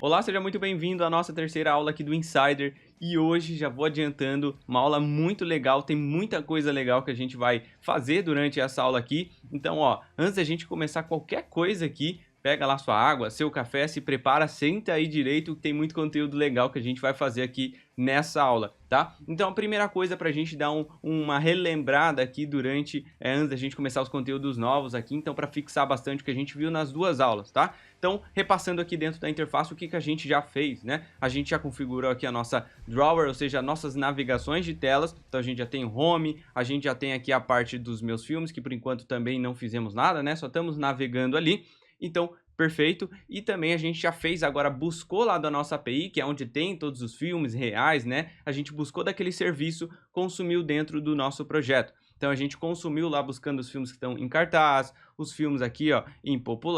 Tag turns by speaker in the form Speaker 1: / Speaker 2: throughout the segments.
Speaker 1: Olá, seja muito bem-vindo à nossa terceira aula aqui do Insider. E hoje já vou adiantando uma aula muito legal, tem muita coisa legal que a gente vai fazer durante essa aula aqui. Então, ó, antes da gente começar qualquer coisa aqui, pega lá sua água, seu café, se prepara, senta aí direito, que tem muito conteúdo legal que a gente vai fazer aqui nessa aula, tá? Então, a primeira coisa para a gente dar uma relembrada aqui durante, antes da gente começar os conteúdos novos aqui, então para fixar bastante o que a gente viu nas duas aulas, tá? Então, repassando aqui dentro da interface o que a gente já fez, né? A gente já configurou aqui a nossa drawer, ou seja, nossas navegações de telas. Então a gente já tem o home, a gente já tem aqui a parte dos meus filmes, que por enquanto também não fizemos nada, né? Só estamos navegando ali. Então, perfeito. E também a gente já fez agora, buscou lá da nossa API, que é onde tem todos os filmes reais, né? A gente buscou daquele serviço, consumiu dentro do nosso projeto. Então a gente consumiu lá buscando os filmes que estão em cartaz, os filmes aqui, ó,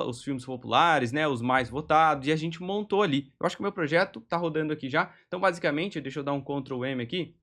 Speaker 1: os filmes populares, né, os mais votados, e a gente montou ali. Eu acho que o meu projeto tá rodando aqui já. Então, basicamente, deixa eu dar um Ctrl M aqui.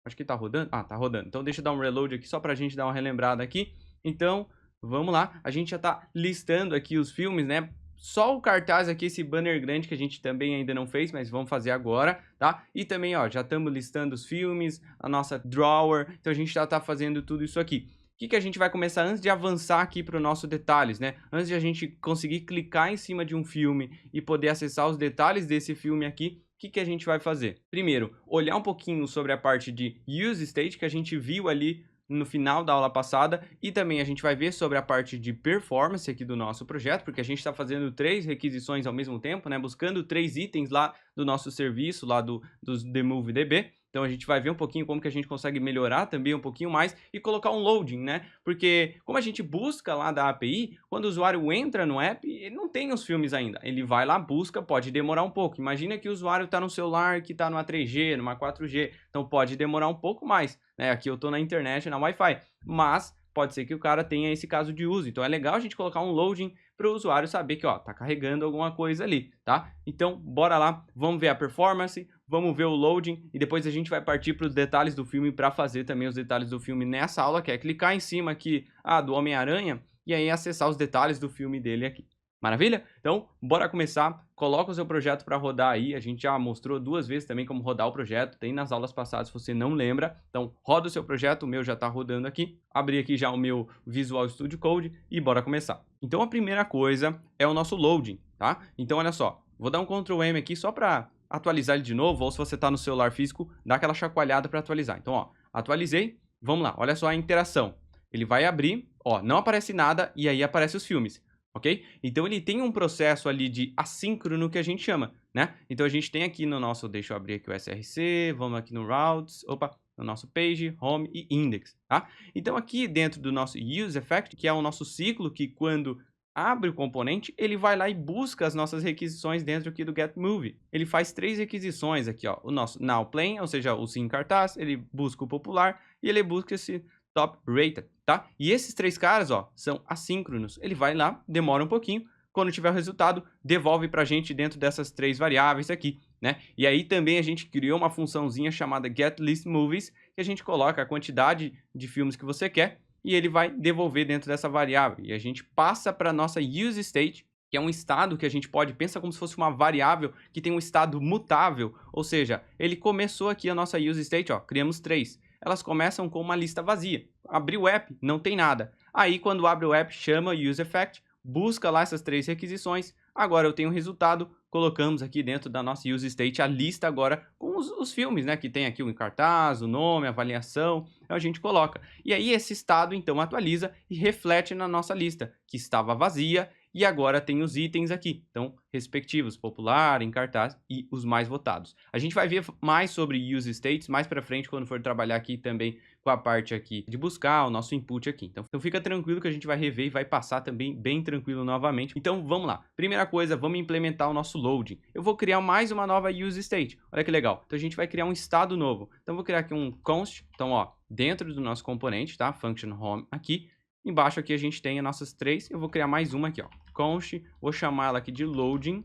Speaker 1: Acho que tá rodando. Ah, tá rodando. Então, deixa eu dar um reload aqui só pra gente dar uma relembrada aqui. Então, vamos lá. A gente já tá listando aqui os filmes, né? Só o cartaz aqui, esse banner grande que a gente também ainda não fez, mas vamos fazer agora, tá? E também, ó, já estamos listando os filmes, a nossa drawer, então a gente já tá fazendo tudo isso aqui. O que a gente vai começar antes de avançar aqui para o nosso detalhes, né? Antes de a gente conseguir clicar em cima de um filme e poder acessar os detalhes desse filme aqui, o que a gente vai fazer? Primeiro, olhar um pouquinho sobre a parte de Use State que a gente viu ali no final da aula passada, e também a gente vai ver sobre a parte de performance aqui do nosso projeto, porque a gente está fazendo 3 requisições ao mesmo tempo, né? Buscando 3 itens lá do nosso serviço, lá dos TheMovieDB. Então a gente vai ver um pouquinho como que a gente consegue melhorar também um pouquinho mais e colocar um loading, né? Porque como a gente busca lá da API, quando o usuário entra no app, ele não tem os filmes ainda. Ele vai lá, busca, pode demorar um pouco. Imagina que o usuário está no celular que está numa 3G, numa 4G, então pode demorar um pouco mais, né? Aqui eu estou na internet, na Wi-Fi, mas pode ser que o cara tenha esse caso de uso. Então é legal a gente colocar um loading para o usuário saber que, ó, tá carregando alguma coisa ali, tá? Então, bora lá, vamos ver a performance, vamos ver o loading e depois a gente vai partir para os detalhes do filme para fazer também os detalhes do filme nessa aula, que é clicar em cima aqui, do Homem-Aranha e aí acessar os detalhes do filme dele aqui. Maravilha? Então, bora começar. Coloca o seu projeto para rodar aí. A gente já mostrou 2 vezes também como rodar o projeto. Tem nas aulas passadas, se você não lembra. Então, roda o seu projeto. O meu já está rodando aqui. Abri aqui já o meu Visual Studio Code e bora começar. Então, a primeira coisa é o nosso loading, tá? Então, olha só. Vou dar um Ctrl M aqui só para atualizar ele de novo. Ou se você está no celular físico, dá aquela chacoalhada para atualizar. Então, ó, atualizei. Vamos lá. Olha só a interação. Ele vai abrir, ó, não aparece nada e aí aparece os filmes. Ok? Então ele tem um processo ali de assíncrono que a gente chama, né? Então a gente tem aqui no nosso, deixa eu abrir aqui o SRC, vamos aqui no Routes, opa, no nosso Page, Home e Index, tá? Então aqui dentro do nosso Use Effect, que é o nosso ciclo que quando abre o componente, ele vai lá e busca as nossas requisições dentro aqui do getMovie. Ele faz 3 requisições aqui, ó, o nosso Now Plain, ou seja, o sim cartaz, ele busca o popular e ele busca esse top rated, tá? E esses 3 caras, ó, são assíncronos. Ele vai lá, demora um pouquinho, quando tiver o resultado, devolve pra gente dentro dessas 3 variáveis aqui, né? E aí também a gente criou uma funçãozinha chamada getListMovies, que a gente coloca a quantidade de filmes que você quer e ele vai devolver dentro dessa variável. E a gente passa para nossa useState, que é um estado que a gente pode, pensa como se fosse uma variável que tem um estado mutável, ou seja, ele começou aqui a nossa useState, ó, criamos 3. Elas começam com uma lista vazia. Abriu o app, não tem nada. Aí, quando abre o app, chama useEffect, busca lá essas 3 requisições. Agora eu tenho o resultado, colocamos aqui dentro da nossa useState a lista agora com os filmes, né? Que tem aqui o cartaz, o nome, a avaliação, então a gente coloca. E aí esse estado, então, atualiza e reflete na nossa lista, que estava vazia, e agora tem os itens aqui, então, respectivos, popular, em cartaz e os mais votados. A gente vai ver mais sobre use states mais para frente, quando for trabalhar aqui também com a parte aqui de buscar o nosso input aqui. Então fica tranquilo que a gente vai rever e vai passar também bem tranquilo novamente. Então vamos lá. Primeira coisa, vamos implementar o nosso loading. Eu vou criar mais uma nova use state. Olha que legal. Então a gente vai criar um estado novo. Então vou criar aqui um const. Então, ó, dentro do nosso componente, tá? Function home aqui. Embaixo aqui a gente tem as nossas 3. Eu vou criar mais uma aqui, ó. Const, vou chamar ela aqui de loading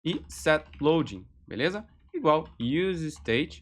Speaker 1: e set loading, beleza? Igual use state.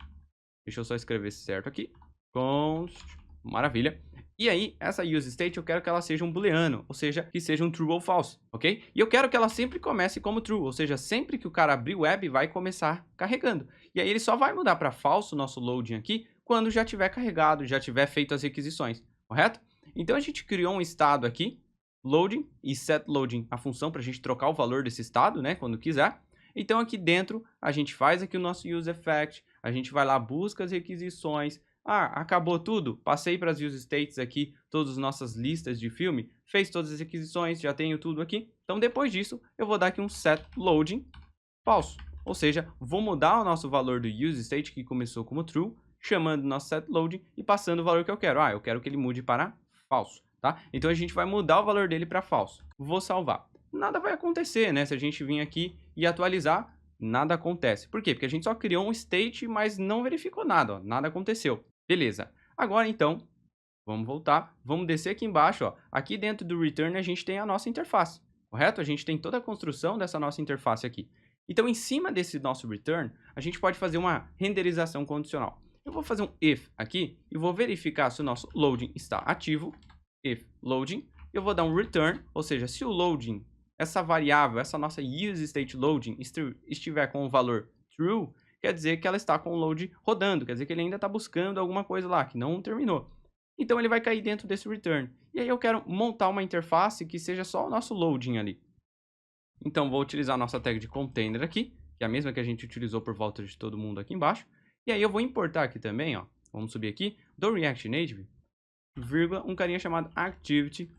Speaker 1: Deixa eu só escrever certo aqui. Const, maravilha. E aí, essa useState eu quero que ela seja um booleano, ou seja, que seja um true ou false, ok? E eu quero que ela sempre comece como true, ou seja, sempre que o cara abrir o web, vai começar carregando. E aí ele só vai mudar para falso o nosso loading aqui, quando já tiver carregado, já tiver feito as requisições, correto? Então a gente criou um estado aqui, loading e setLoading, a função para a gente trocar o valor desse estado, né, quando quiser. Então aqui dentro a gente faz aqui o nosso useEffect, a gente vai lá, busca as requisições. Ah, acabou tudo? Passei para as useStates aqui, todas as nossas listas de filme, fez todas as requisições, já tenho tudo aqui. Então depois disso eu vou dar aqui um setLoading falso. Ou seja, vou mudar o nosso valor do useState que começou como true, chamando o nosso setLoading e passando o valor que eu quero. Ah, eu quero que ele mude para falso, tá? Então a gente vai mudar o valor dele para falso. Vou salvar. Nada vai acontecer, né? Se a gente vir aqui e atualizar, nada acontece. Por quê? Porque a gente só criou um state, mas não verificou nada, ó. Nada aconteceu. Beleza. Agora então, vamos voltar. Vamos descer aqui embaixo, ó. Aqui dentro do return a gente tem a nossa interface, correto? A gente tem toda a construção dessa nossa interface aqui. Então, em cima desse nosso return, a gente pode fazer uma renderização condicional. Eu vou fazer um if aqui e vou verificar se o nosso loading está ativo. If loading. Eu vou dar um return, ou seja, se o loading, essa variável, essa nossa useStateLoading estiver com o valor true, quer dizer que ela está com o load rodando, quer dizer que ele ainda está buscando alguma coisa lá, que não terminou. Então ele vai cair dentro desse return. E aí eu quero montar uma interface que seja só o nosso loading ali. Então vou utilizar a nossa tag de container aqui, que é a mesma que a gente utilizou por volta de todo mundo aqui embaixo. E aí eu vou importar aqui também, ó, vamos subir aqui, do React Native, vírgula, um carinha chamado Activity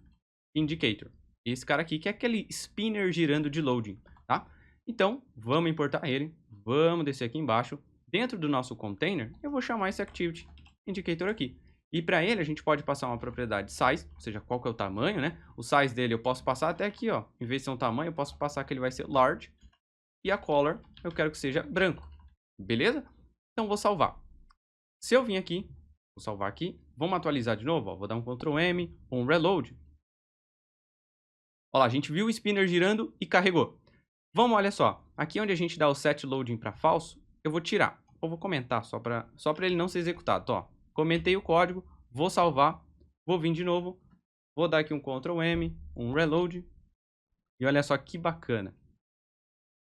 Speaker 1: Indicator. Esse cara aqui que é aquele spinner girando de loading, tá? Então, vamos importar ele, vamos descer aqui embaixo. Dentro do nosso container, eu vou chamar esse Activity Indicator aqui. E para ele, a gente pode passar uma propriedade size, ou seja, qual que é o tamanho, né? O size dele eu posso passar até aqui, ó. Em vez de ser um tamanho, eu posso passar que ele vai ser large. E a color, eu quero que seja branco. Beleza? Então, vou salvar. Se eu vim aqui, vou salvar aqui. Vamos atualizar de novo, ó. Vou dar um Ctrl M, um reload. Olha lá, a gente viu o spinner girando e carregou. Vamos, olha só. Aqui onde a gente dá o setLoading para falso, eu vou tirar. Ou vou comentar só para ele não ser executado. Ó, comentei o código, vou salvar, vou vir de novo, vou dar aqui um Ctrl M, um reload. E olha só que bacana.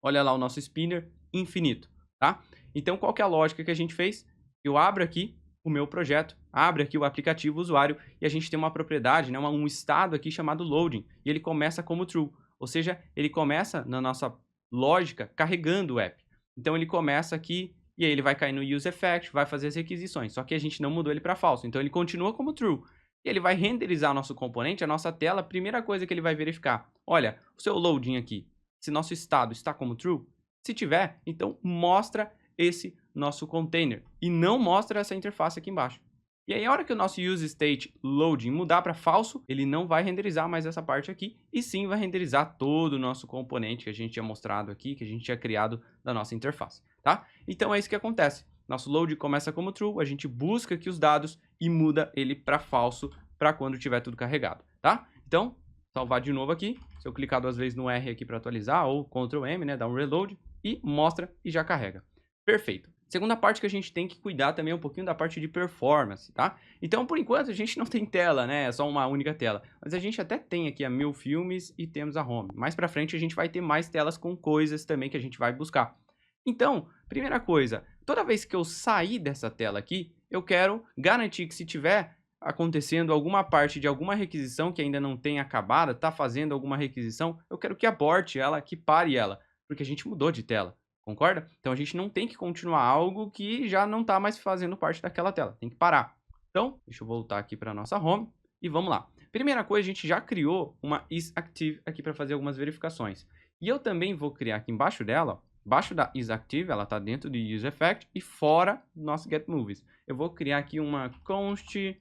Speaker 1: Olha lá o nosso spinner infinito, tá? Então, qual que é a lógica que a gente fez? Eu abro aqui o meu projeto, abre aqui o aplicativo usuário e a gente tem uma propriedade, né, um estado aqui chamado loading, e ele começa como true, ou seja, ele começa na nossa lógica carregando o app. Então ele começa aqui e aí ele vai cair no useEffect, vai fazer as requisições, só que a gente não mudou ele para falso, então ele continua como true. E ele vai renderizar o nosso componente, a nossa tela, a primeira coisa que ele vai verificar, olha, o seu loading aqui, se nosso estado está como true, se tiver, então mostra esse nosso container e não mostra essa interface aqui embaixo. E aí, a hora que o nosso useStateLoading mudar para falso, ele não vai renderizar mais essa parte aqui, e sim vai renderizar todo o nosso componente que a gente tinha mostrado aqui, que a gente tinha criado da nossa interface, tá? Então é isso que acontece. Nosso load começa como true, a gente busca aqui os dados e muda ele para falso para quando tiver tudo carregado, tá? Então, salvar de novo aqui, se eu clicar duas vezes no R aqui para atualizar, ou Ctrl M, né, dá um reload, e mostra e já carrega. Perfeito. Segunda parte que a gente tem que cuidar também um pouquinho da parte de performance, tá? Então, por enquanto, a gente não tem tela, né? É só uma única tela. Mas a gente até tem aqui a 1000 filmes e temos a home. Mais pra frente, a gente vai ter mais telas com coisas também que a gente vai buscar. Então, primeira coisa, toda vez que eu sair dessa tela aqui, eu quero garantir que se tiver acontecendo alguma parte de alguma requisição que ainda não tenha acabado, tá fazendo alguma requisição, eu quero que aborte ela, que pare ela, porque a gente mudou de tela. Concorda? Então a gente não tem que continuar algo que já não está mais fazendo parte daquela tela. Tem que parar. Então, deixa eu voltar aqui para a nossa home e vamos lá. Primeira coisa, a gente já criou uma isActive aqui para fazer algumas verificações. E eu também vou criar aqui embaixo dela, embaixo da isActive, ela está dentro do useEffect e fora do nosso getMovies. Eu vou criar aqui uma const,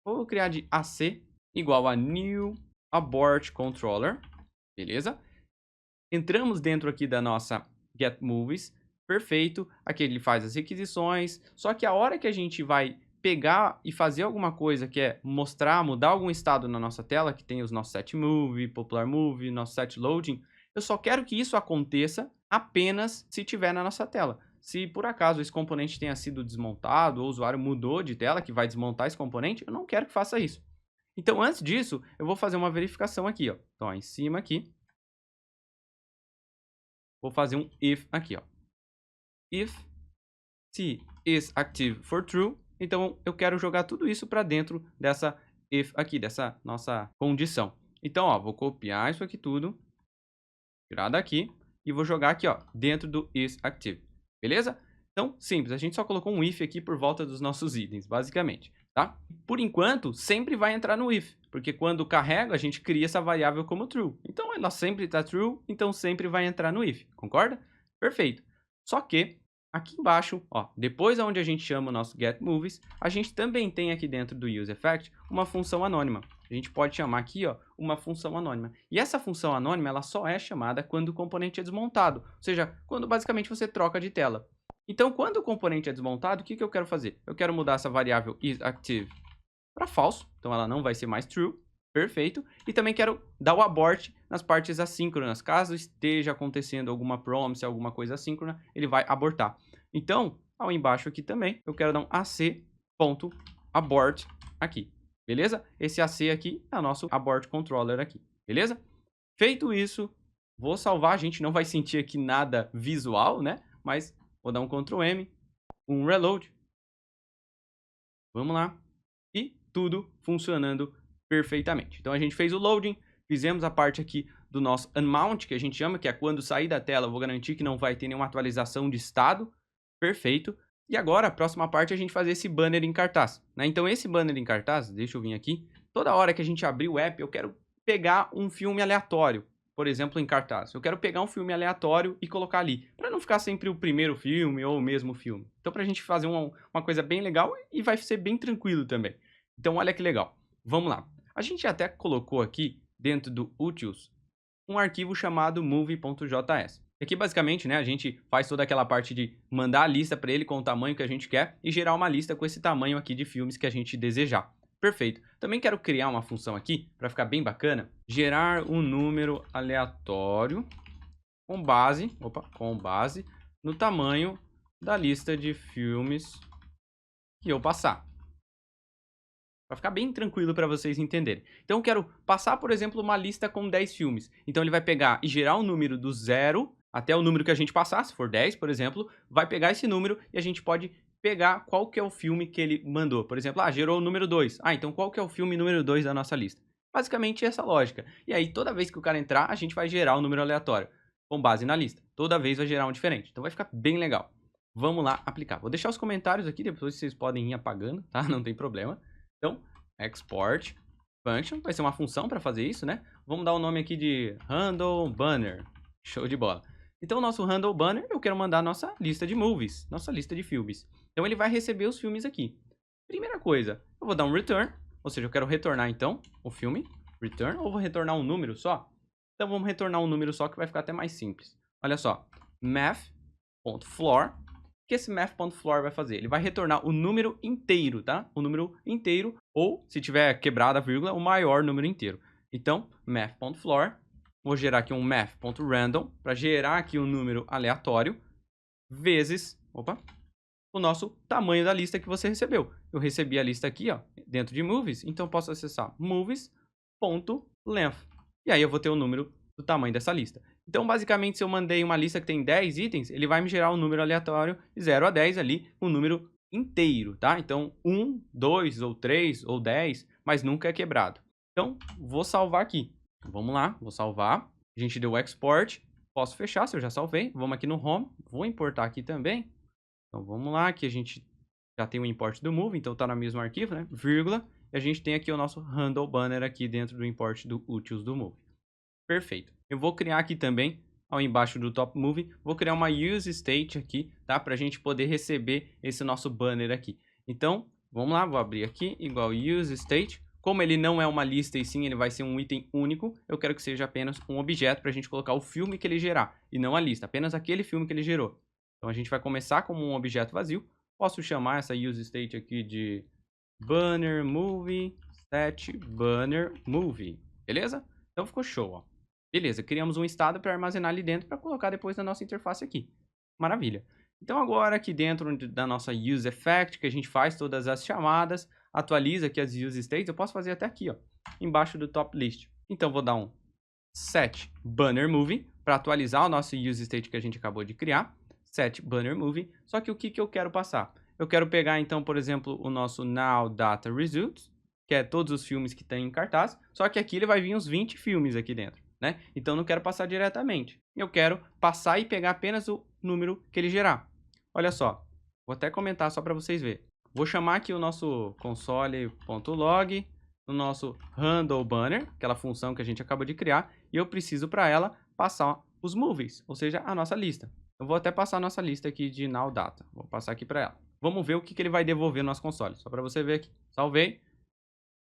Speaker 1: vou criar de AC igual a new abort controller, beleza? Entramos dentro aqui da nossa getMovies, perfeito, aqui ele faz as requisições, só que a hora que a gente vai pegar e fazer alguma coisa que é mostrar, mudar algum estado na nossa tela, que tem os nossos setMove, popularMove, nosso setLoading, eu só quero que isso aconteça apenas se tiver na nossa tela. Se por acaso esse componente tenha sido desmontado ou o usuário mudou de tela, que vai desmontar esse componente, eu não quero que faça isso. Então, antes disso, eu vou fazer uma verificação aqui, ó. Então, ó, em cima aqui, vou fazer um if aqui, ó. If t is active for true. Então, eu quero jogar tudo isso para dentro dessa if aqui, dessa nossa condição. Então, ó, vou copiar isso aqui tudo, tirar daqui e vou jogar aqui, ó, dentro do is active. Beleza? Então, simples, a gente só colocou um if aqui por volta dos nossos itens, basicamente, tá? Por enquanto, sempre vai entrar no if, porque quando carrega, a gente cria essa variável como true. Então, ela sempre está true, então sempre vai entrar no if, concorda? Perfeito. Só que, aqui embaixo, ó, depois onde a gente chama o nosso getMovies, a gente também tem aqui dentro do useEffect uma função anônima. A gente pode chamar aqui, ó, uma função anônima. E essa função anônima, ela só é chamada quando o componente é desmontado, ou seja, quando basicamente você troca de tela. Então, quando o componente é desmontado, o que eu quero fazer? Eu quero mudar essa variável isActive para falso, então ela não vai ser mais true, perfeito. E também quero dar o abort nas partes assíncronas, caso esteja acontecendo alguma promise, alguma coisa assíncrona, ele vai abortar. Então, ao embaixo aqui também, eu quero dar um ac.abort aqui, beleza? Esse ac aqui é o nosso abort controller aqui, beleza? Feito isso, vou salvar, a gente não vai sentir aqui nada visual, né? Mas vou dar um Ctrl M, um reload. Vamos lá. E tudo funcionando perfeitamente. Então a gente fez o loading, fizemos a parte aqui do nosso unmount, que a gente chama, que é quando sair da tela, eu vou garantir que não vai ter nenhuma atualização de estado. Perfeito. E agora, a próxima parte é a gente fazer esse banner em cartaz, né? Então esse banner em cartaz, deixa eu vir aqui, toda hora que a gente abrir o app, eu quero pegar um filme aleatório, por exemplo, em cartaz. Eu quero pegar um filme aleatório e colocar ali, para não ficar sempre o primeiro filme ou o mesmo filme. Então, para a gente fazer uma coisa bem legal e vai ser bem tranquilo também. Então, olha que legal. Vamos lá. A gente até colocou aqui, dentro do Utils, um arquivo chamado movie.js. Aqui, basicamente, né, a gente faz toda aquela parte de mandar a lista para ele com o tamanho que a gente quer e gerar uma lista com esse tamanho aqui de filmes que a gente desejar. Perfeito. Também quero criar uma função aqui, para ficar bem bacana, gerar um número aleatório com base no tamanho da lista de filmes que eu passar. Para ficar bem tranquilo para vocês entenderem. Então eu quero passar, por exemplo, uma lista com 10 filmes. Então ele vai pegar e gerar um número do 0 até o número que a gente passar, se for 10, por exemplo, vai pegar esse número e a gente pode pegar qual que é o filme que ele mandou. Por exemplo, gerou o número 2. Então qual que é o filme número 2 da nossa lista? Basicamente essa lógica. E aí toda vez que o cara entrar, a gente vai gerar um número aleatório com base na lista. Toda vez vai gerar um diferente. Então vai ficar bem legal. Vamos lá aplicar. Vou deixar os comentários aqui, depois vocês podem ir apagando, tá? Não tem problema. Então, export function, vai ser uma função para fazer isso, né? Vamos dar o nome aqui de handle banner. Show de bola. Então, o nosso handle banner, eu quero mandar a nossa lista de movies, nossa lista de filmes. Então, ele vai receber os filmes aqui. Primeira coisa, eu vou dar um return, ou seja, eu quero retornar, então, o filme, return, ou vou retornar um número só? Então, vamos retornar um número só, que vai ficar até mais simples. Olha só, math.floor. O que esse math.floor vai fazer? Ele vai retornar o número inteiro, tá? O número inteiro, ou, se tiver quebrada a vírgula, o maior número inteiro. Então, math.floor, vou gerar aqui um math.random, para gerar aqui um número aleatório, vezes, o nosso tamanho da lista que você recebeu. Eu recebi a lista aqui, ó, dentro de movies, então posso acessar movies.length. E aí eu vou ter o número do tamanho dessa lista. Então, basicamente, se eu mandei uma lista que tem 10 itens, ele vai me gerar um número aleatório de 0 a 10 ali, um número inteiro, tá? Então, 1, 2, ou 3, ou 10, mas nunca é quebrado. Então, vou salvar aqui. Vamos lá, vou salvar. A gente deu o export. Posso fechar se eu já salvei. Vamos aqui no home. Vou importar aqui também. Então, vamos lá, aqui a gente já tem o import do move, então tá no mesmo arquivo, né? Vírgula. E a gente tem aqui o nosso handle banner aqui dentro do import do utils do move. Perfeito. Eu vou criar aqui também, ao embaixo do top movie, vou criar uma use state aqui, tá? Pra gente poder receber esse nosso banner aqui. Então, vamos lá, vou abrir aqui, igual use state. Como ele não é uma lista e sim ele vai ser um item único, eu quero que seja apenas um objeto pra gente colocar o filme que ele gerar, e não a lista, apenas aquele filme que ele gerou. Então a gente vai começar como um objeto vazio. Posso chamar essa use state aqui de banner movie set banner movie, beleza? Então ficou show, ó. Beleza, criamos um estado para armazenar ali dentro para colocar depois na nossa interface aqui. Maravilha. Então agora aqui dentro da nossa useEffect, que a gente faz todas as chamadas, atualiza aqui as use states, eu posso fazer até aqui, ó, embaixo do top list. Então, vou dar um set banner movie para atualizar o nosso use state que a gente acabou de criar. Set banner movie. Só que o que eu quero passar? Eu quero pegar, então, por exemplo, o nosso now data results, que é todos os filmes que tem em cartaz, só que aqui ele vai vir uns 20 filmes aqui dentro, né? Então, eu não quero passar diretamente. Eu quero passar e pegar apenas o número que ele gerar. Olha só, vou até comentar só para vocês verem. Vou chamar aqui o nosso console.log, no nosso handle banner, aquela função que a gente acabou de criar, e eu preciso para ela passar os movies, ou seja, a nossa lista. Eu vou até passar a nossa lista aqui de now data. Vou passar aqui para ela. Vamos ver o que ele vai devolver no nosso console, só para você ver aqui. Salvei.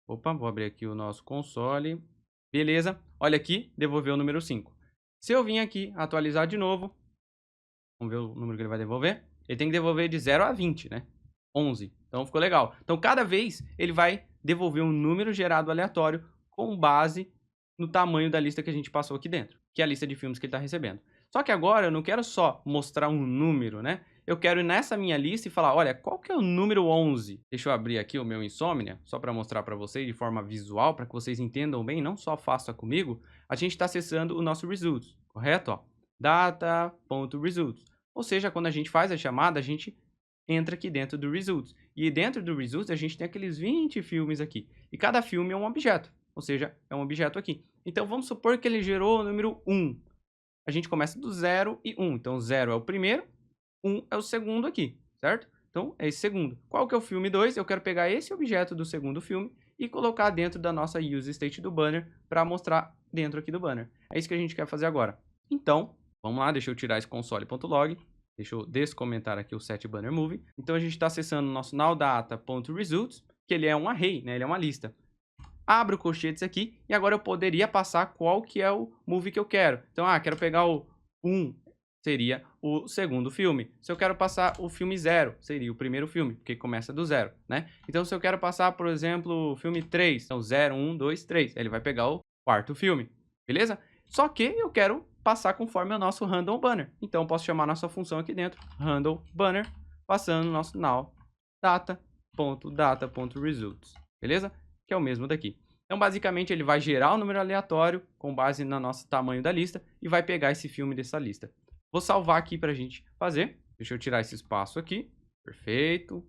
Speaker 1: Opa, vou abrir aqui o nosso console. Beleza, olha aqui, devolveu o número 5. Se eu vim aqui atualizar de novo, vamos ver o número que ele vai devolver. Ele tem que devolver de 0 a 20, né? 11. Então ficou legal. Então cada vez ele vai devolver um número gerado aleatório com base no tamanho da lista que a gente passou aqui dentro, que é a lista de filmes que ele está recebendo. Só que agora eu não quero só mostrar um número, né? Eu quero ir nessa minha lista e falar, olha, qual que é o número 11? Deixa eu abrir aqui o meu Insomnia, só para mostrar para vocês de forma visual, para que vocês entendam bem, não só faça comigo. A gente está acessando o nosso results, correto? Ó, data.results. Ou seja, quando a gente faz a chamada, a gente entra aqui dentro do results. E dentro do results a gente tem aqueles 20 filmes aqui. E cada filme é um objeto, ou seja, é um objeto aqui. Então vamos supor que ele gerou o número 1. A gente começa do 0 e 1. Então 0 é o primeiro, 1 é o segundo aqui, certo? Então é esse segundo. Qual que é o filme 2? Eu quero pegar esse objeto do segundo filme e colocar dentro da nossa use state do banner para mostrar dentro aqui do banner. É isso que a gente quer fazer agora. Então, vamos lá, deixa eu tirar esse console.log. Deixa eu descomentar aqui o set banner movie. Então a gente está acessando o nosso nowdata.results, que ele é um array, né? Ele é uma lista. Abro colchetes aqui e agora eu poderia passar qual que é o movie que eu quero. Então, quero pegar o 1, seria o segundo filme. Se eu quero passar o filme 0, seria o primeiro filme, porque começa do 0, né? Então, se eu quero passar, por exemplo, o filme 3, então 0, 1, 2, 3, ele vai pegar o quarto filme, beleza? Só que eu quero passar conforme o nosso handle banner. Então, eu posso chamar a nossa função aqui dentro, handle banner, passando o nosso now data.results, beleza? Que é o mesmo daqui. Então, basicamente, ele vai gerar um número aleatório com base no nosso tamanho da lista e vai pegar esse filme dessa lista. Vou salvar aqui para a gente fazer. Deixa eu tirar esse espaço aqui. Perfeito.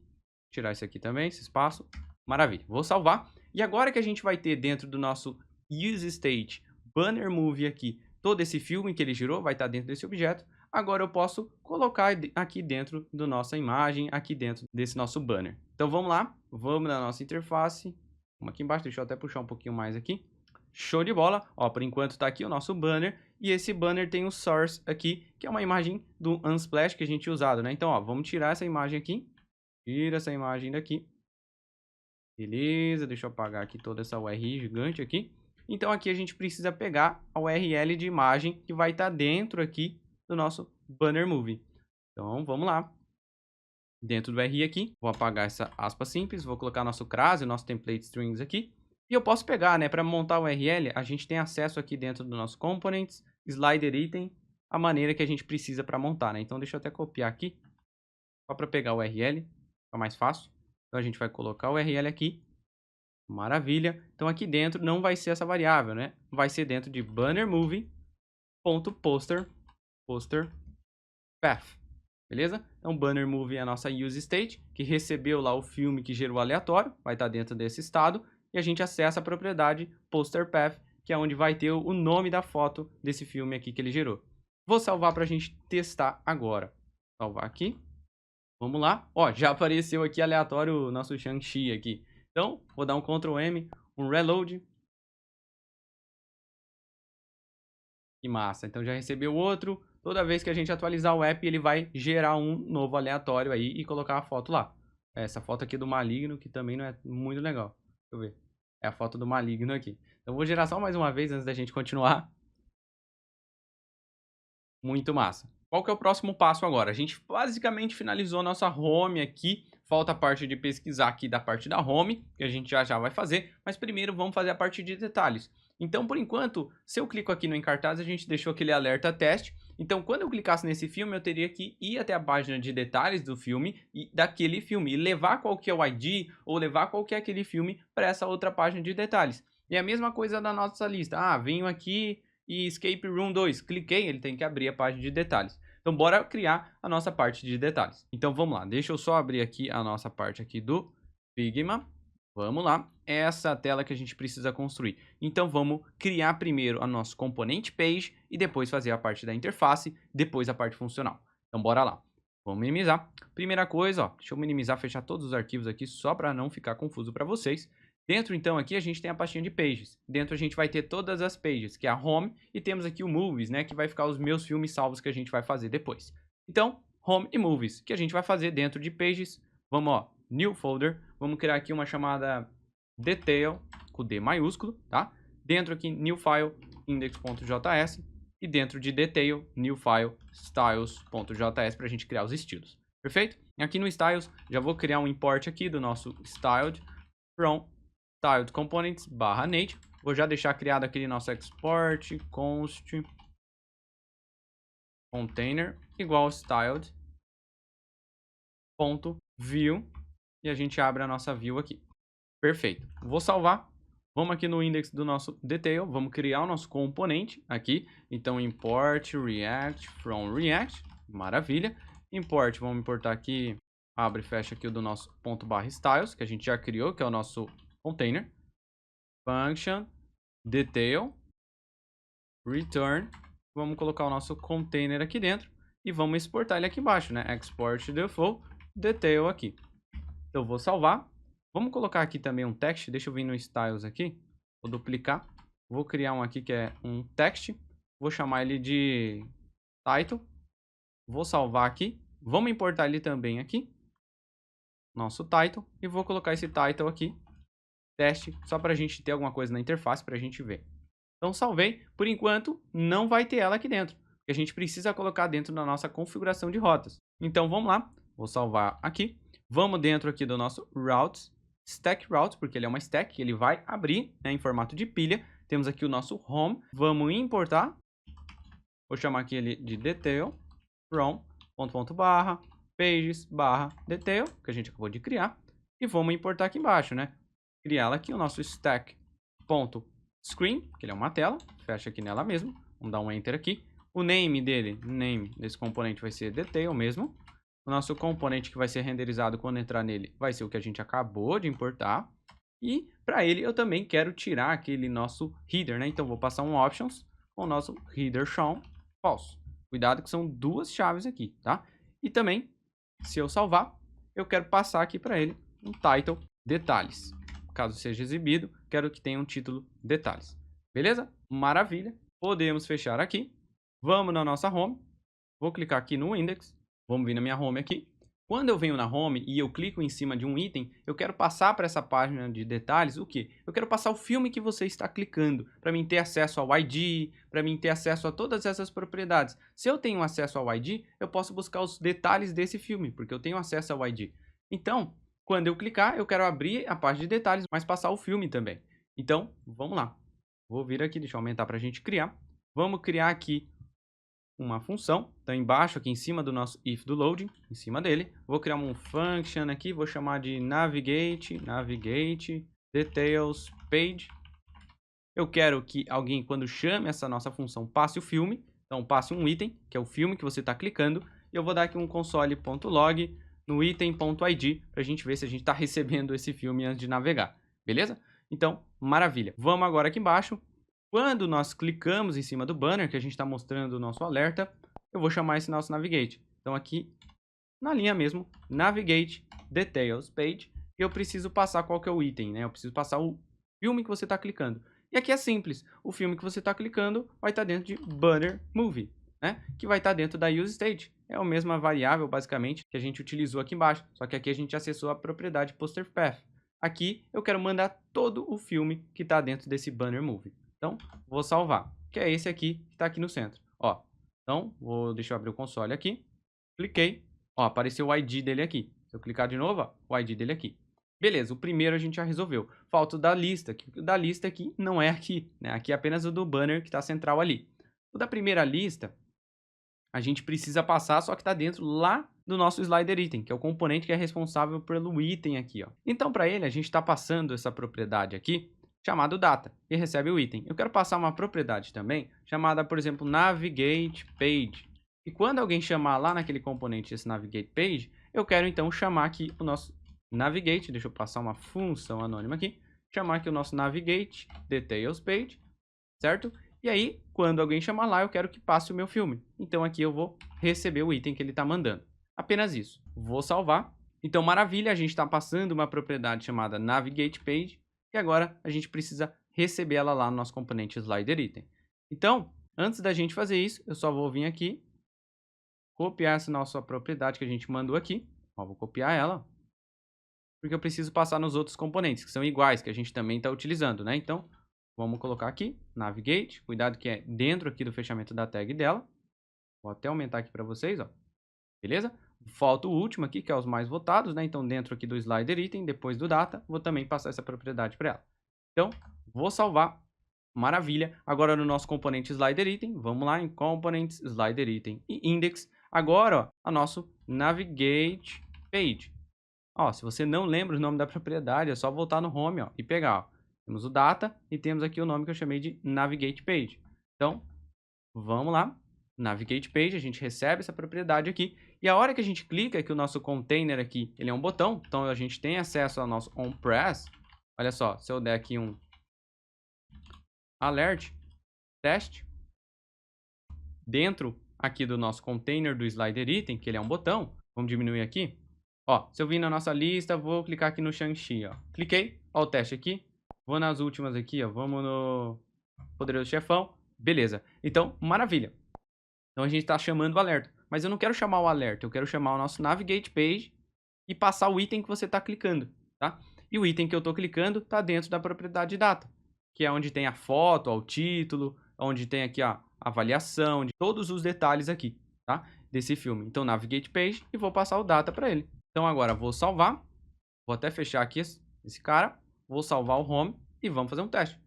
Speaker 1: Tirar esse aqui também, esse espaço. Maravilha. Vou salvar. E agora que a gente vai ter dentro do nosso use state banner movie aqui, todo esse filme que ele gerou vai estar dentro desse objeto. Agora eu posso colocar aqui dentro da nossa imagem, aqui dentro desse nosso banner. Então vamos lá, vamos na nossa interface. Vamos aqui embaixo, deixa eu até puxar um pouquinho mais aqui. Show de bola. Ó, por enquanto está aqui o nosso banner. E esse banner tem o source aqui, que é uma imagem do Unsplash que a gente usado, né? Então, ó, vamos tirar essa imagem aqui. Tira essa imagem daqui. Beleza, deixa eu apagar aqui toda essa URL gigante aqui. Então aqui a gente precisa pegar a URL de imagem que vai estar dentro aqui do nosso banner movie. Então vamos lá. Dentro do URL aqui, vou apagar essa aspa simples, vou colocar nosso crase, nosso template strings aqui. E eu posso pegar, né, para montar o URL, a gente tem acesso aqui dentro do nosso components, slider item, a maneira que a gente precisa para montar, né? Então deixa eu até copiar aqui, só para pegar o URL, fica mais fácil. Então a gente vai colocar o URL aqui. Maravilha. Então aqui dentro não vai ser essa variável, né? Vai ser dentro de bannermovie.poster path. Beleza? Então banner movie é a nossa use state, que recebeu lá o filme que gerou aleatório, vai estar dentro desse estado, e a gente acessa a propriedade poster path, que é onde vai ter o nome da foto desse filme aqui que ele gerou. Vou salvar para a gente testar agora. Salvar aqui. Vamos lá. Ó, já apareceu aqui aleatório o nosso Shang-Chi aqui. Então, vou dar um Ctrl M, um Reload. Que massa. Então, já recebeu outro. Toda vez que a gente atualizar o app, ele vai gerar um novo aleatório aí e colocar a foto lá. Essa foto aqui do Maligno, que também não é muito legal. Deixa eu ver. É a foto do Maligno aqui. Então, vou gerar só mais uma vez antes da gente continuar. Muito massa. Qual que é o próximo passo agora? A gente basicamente finalizou a nossa home aqui. Falta a parte de pesquisar aqui da parte da home, que a gente já vai fazer. Mas primeiro vamos fazer a parte de detalhes. Então, por enquanto, se eu clico aqui no em cartaz, a gente deixou aquele alerta teste. Então, quando eu clicasse nesse filme, eu teria que ir até a página de detalhes do filme e daquele filme e levar qual que é o ID ou levar qual que é aquele filme para essa outra página de detalhes. E a mesma coisa da nossa lista. Ah, venho aqui e Escape Room 2, cliquei, ele tem que abrir a página de detalhes. Então, bora criar a nossa parte de detalhes. Então, vamos lá. Deixa eu só abrir aqui a nossa parte aqui do Figma. Vamos lá, essa é a tela que a gente precisa construir. Então vamos criar primeiro a nosso componente page e depois fazer a parte da interface, depois a parte funcional. Então bora lá. Vamos minimizar. Primeira coisa, ó, deixa eu minimizar, fechar todos os arquivos aqui só para não ficar confuso para vocês. Dentro então aqui a gente tem a pastinha de pages. Dentro a gente vai ter todas as pages, que é a home, e temos aqui o movies, né, que vai ficar os meus filmes salvos que a gente vai fazer depois. Então, home e movies, que a gente vai fazer dentro de pages. Vamos, ó, new folder, vamos criar aqui uma chamada detail, com D maiúsculo, tá? Dentro aqui, new file, index.js, e dentro de detail, new file, styles.js, para a gente criar os estilos, perfeito? Aqui no styles, já vou criar um import aqui do nosso styled from styled components /native. Vou já deixar criado aquele nosso export const container igual styled ponto view, e a gente abre a nossa view aqui. Perfeito. Vou salvar. Vamos aqui no index do nosso detail. Vamos criar o nosso componente aqui. Então, import react from react. Maravilha. Import, vamos importar aqui. Abre e fecha aqui o do nosso ponto barra styles, que a gente já criou, que é o nosso container. Function, detail, return. Vamos colocar o nosso container aqui dentro. E vamos exportar ele aqui embaixo, né? Export default, detail aqui. Então, eu vou salvar. Vamos colocar aqui também um text. Deixa eu vir no styles aqui. Vou duplicar. Vou criar um aqui que é um text. Vou chamar ele de title. Vou salvar aqui. Vamos importar ele também aqui. Nosso title. E vou colocar esse title aqui. Teste. Só para a gente ter alguma coisa na interface para a gente ver. Então salvei. Por enquanto não vai ter ela aqui dentro. Porque a gente precisa colocar dentro da nossa configuração de rotas. Então vamos lá. Vou salvar aqui. Vamos dentro aqui do nosso routes. Stack routes, porque ele é uma stack, ele vai abrir, né, em formato de pilha. Temos aqui o nosso home. Vamos importar. Vou chamar aqui ele de detail from barra pages barra detail, que a gente acabou de criar. E vamos importar aqui embaixo, né? Criar aqui o nosso stack ponto screen, que ele é uma tela. Fecha aqui nela mesmo. Vamos dar um enter aqui. O name dele, name desse componente vai ser detail mesmo. O nosso componente que vai ser renderizado quando entrar nele vai ser o que a gente acabou de importar. E para ele eu também quero tirar aquele nosso header, né? Então vou passar um options com o nosso header shown false. Cuidado que são duas chaves aqui, tá? E também, se eu salvar, eu quero passar aqui para ele um title detalhes. Caso seja exibido, quero que tenha um título detalhes. Beleza? Maravilha. Podemos fechar aqui. Vamos na nossa home. Vou clicar aqui no index. Vamos vir na minha home aqui. Quando eu venho na home e eu clico em cima de um item, eu quero passar para essa página de detalhes o quê? Eu quero passar o filme que você está clicando, para mim ter acesso ao ID, para mim ter acesso a todas essas propriedades. Se eu tenho acesso ao ID, eu posso buscar os detalhes desse filme, porque eu tenho acesso ao ID. Então, quando eu clicar, eu quero abrir a página de detalhes, mas passar o filme também. Então, vamos lá. Vou vir aqui, deixa eu aumentar para a gente criar. Vamos criar aqui uma função, então embaixo aqui em cima do nosso if do loading, em cima dele, vou criar um function aqui, vou chamar de navigate details page. Eu quero que alguém, quando chame essa nossa função, passe o filme, então passe um item, que é o filme que você está clicando, e eu vou dar aqui um console.log no item.id, para a gente ver se a gente está recebendo esse filme antes de navegar, beleza? Então, maravilha. Vamos agora aqui embaixo. Quando nós clicamos em cima do banner, que a gente está mostrando o nosso alerta, eu vou chamar esse nosso navigate. Então aqui, na linha mesmo, navigate details page, eu preciso passar qual que é o item, né? Eu preciso passar o filme que você está clicando. E aqui é simples, o filme que você está clicando vai estar dentro de banner movie, né? Que vai estar dentro da useState. É a mesma variável, basicamente, que a gente utilizou aqui embaixo, só que aqui a gente acessou a propriedade poster path. Aqui eu quero mandar todo o filme que está dentro desse banner movie. Então, vou salvar, que é esse aqui que está aqui no centro. Ó, então, deixa eu abrir o console aqui. Cliquei. Ó, apareceu o ID dele aqui. Se eu clicar de novo, ó, o ID dele aqui. Beleza, o primeiro a gente já resolveu. Falta o da lista, que o da lista aqui não é aqui, né? Aqui é apenas o do banner que está central ali. O da primeira lista, a gente precisa passar, só que está dentro lá do nosso slider item, que é o componente que é responsável pelo item aqui, ó. Então, para ele, a gente está passando essa propriedade aqui, chamado data, e recebe o item. Eu quero passar uma propriedade também, chamada, por exemplo, navigate page. E quando alguém chamar lá naquele componente esse navigate page, eu quero então chamar aqui o nosso navigate, deixa eu passar uma função anônima aqui, chamar aqui o nosso navigate details page, certo? E aí, quando alguém chamar lá, eu quero que passe o meu filme. Então aqui eu vou receber o item que ele está mandando. Apenas isso. Vou salvar. Então, maravilha, a gente está passando uma propriedade chamada navigate page e agora a gente precisa receber ela lá no nosso componente slider item. Então, antes da gente fazer isso, eu só vou vir aqui, copiar essa nossa propriedade que a gente mandou aqui. Ó, vou copiar ela, porque eu preciso passar nos outros componentes, que são iguais, que a gente também está utilizando, né? Então, vamos colocar aqui, navigate, cuidado que é dentro aqui do fechamento da tag dela. Vou até aumentar aqui para vocês, ó. Beleza? Falta o último aqui, que é os mais votados, né? Então, dentro aqui do slider item, depois do data, vou também passar essa propriedade para ela. Então, vou salvar. Maravilha. Agora, no nosso componente slider item, vamos lá em components, slider item e index. Agora, ó, a nosso navigate page. Ó, se você não lembra o nome da propriedade, é só voltar no home, ó, e pegar, ó. Temos o data e temos aqui o nome que eu chamei de navigate page. Então, vamos lá. Navigate page, a gente recebe essa propriedade aqui. E a hora que a gente clica que o nosso container aqui, ele é um botão, então a gente tem acesso ao nosso onPress. Olha só, se eu der aqui um alert, teste, dentro aqui do nosso container do slider item, que ele é um botão, vamos diminuir aqui. Ó, se eu vir na nossa lista, vou clicar aqui no Shang-Chi, ó. Cliquei, ó o teste aqui. Vou nas últimas aqui, ó. Vamos no Poderoso Chefão. Beleza. Então, maravilha. Então, a gente está chamando o alerta. Mas eu não quero chamar o alerta, eu quero chamar o nosso Navigate Page e passar o item que você está clicando, tá? E o item que eu estou clicando está dentro da propriedade data, que é onde tem a foto, ó, o título, onde tem aqui a avaliação, de todos os detalhes aqui, tá? Desse filme. Então, Navigate Page e vou passar o data para ele. Então, agora vou salvar. Vou até fechar aqui esse cara. Vou salvar o home e vamos fazer um teste.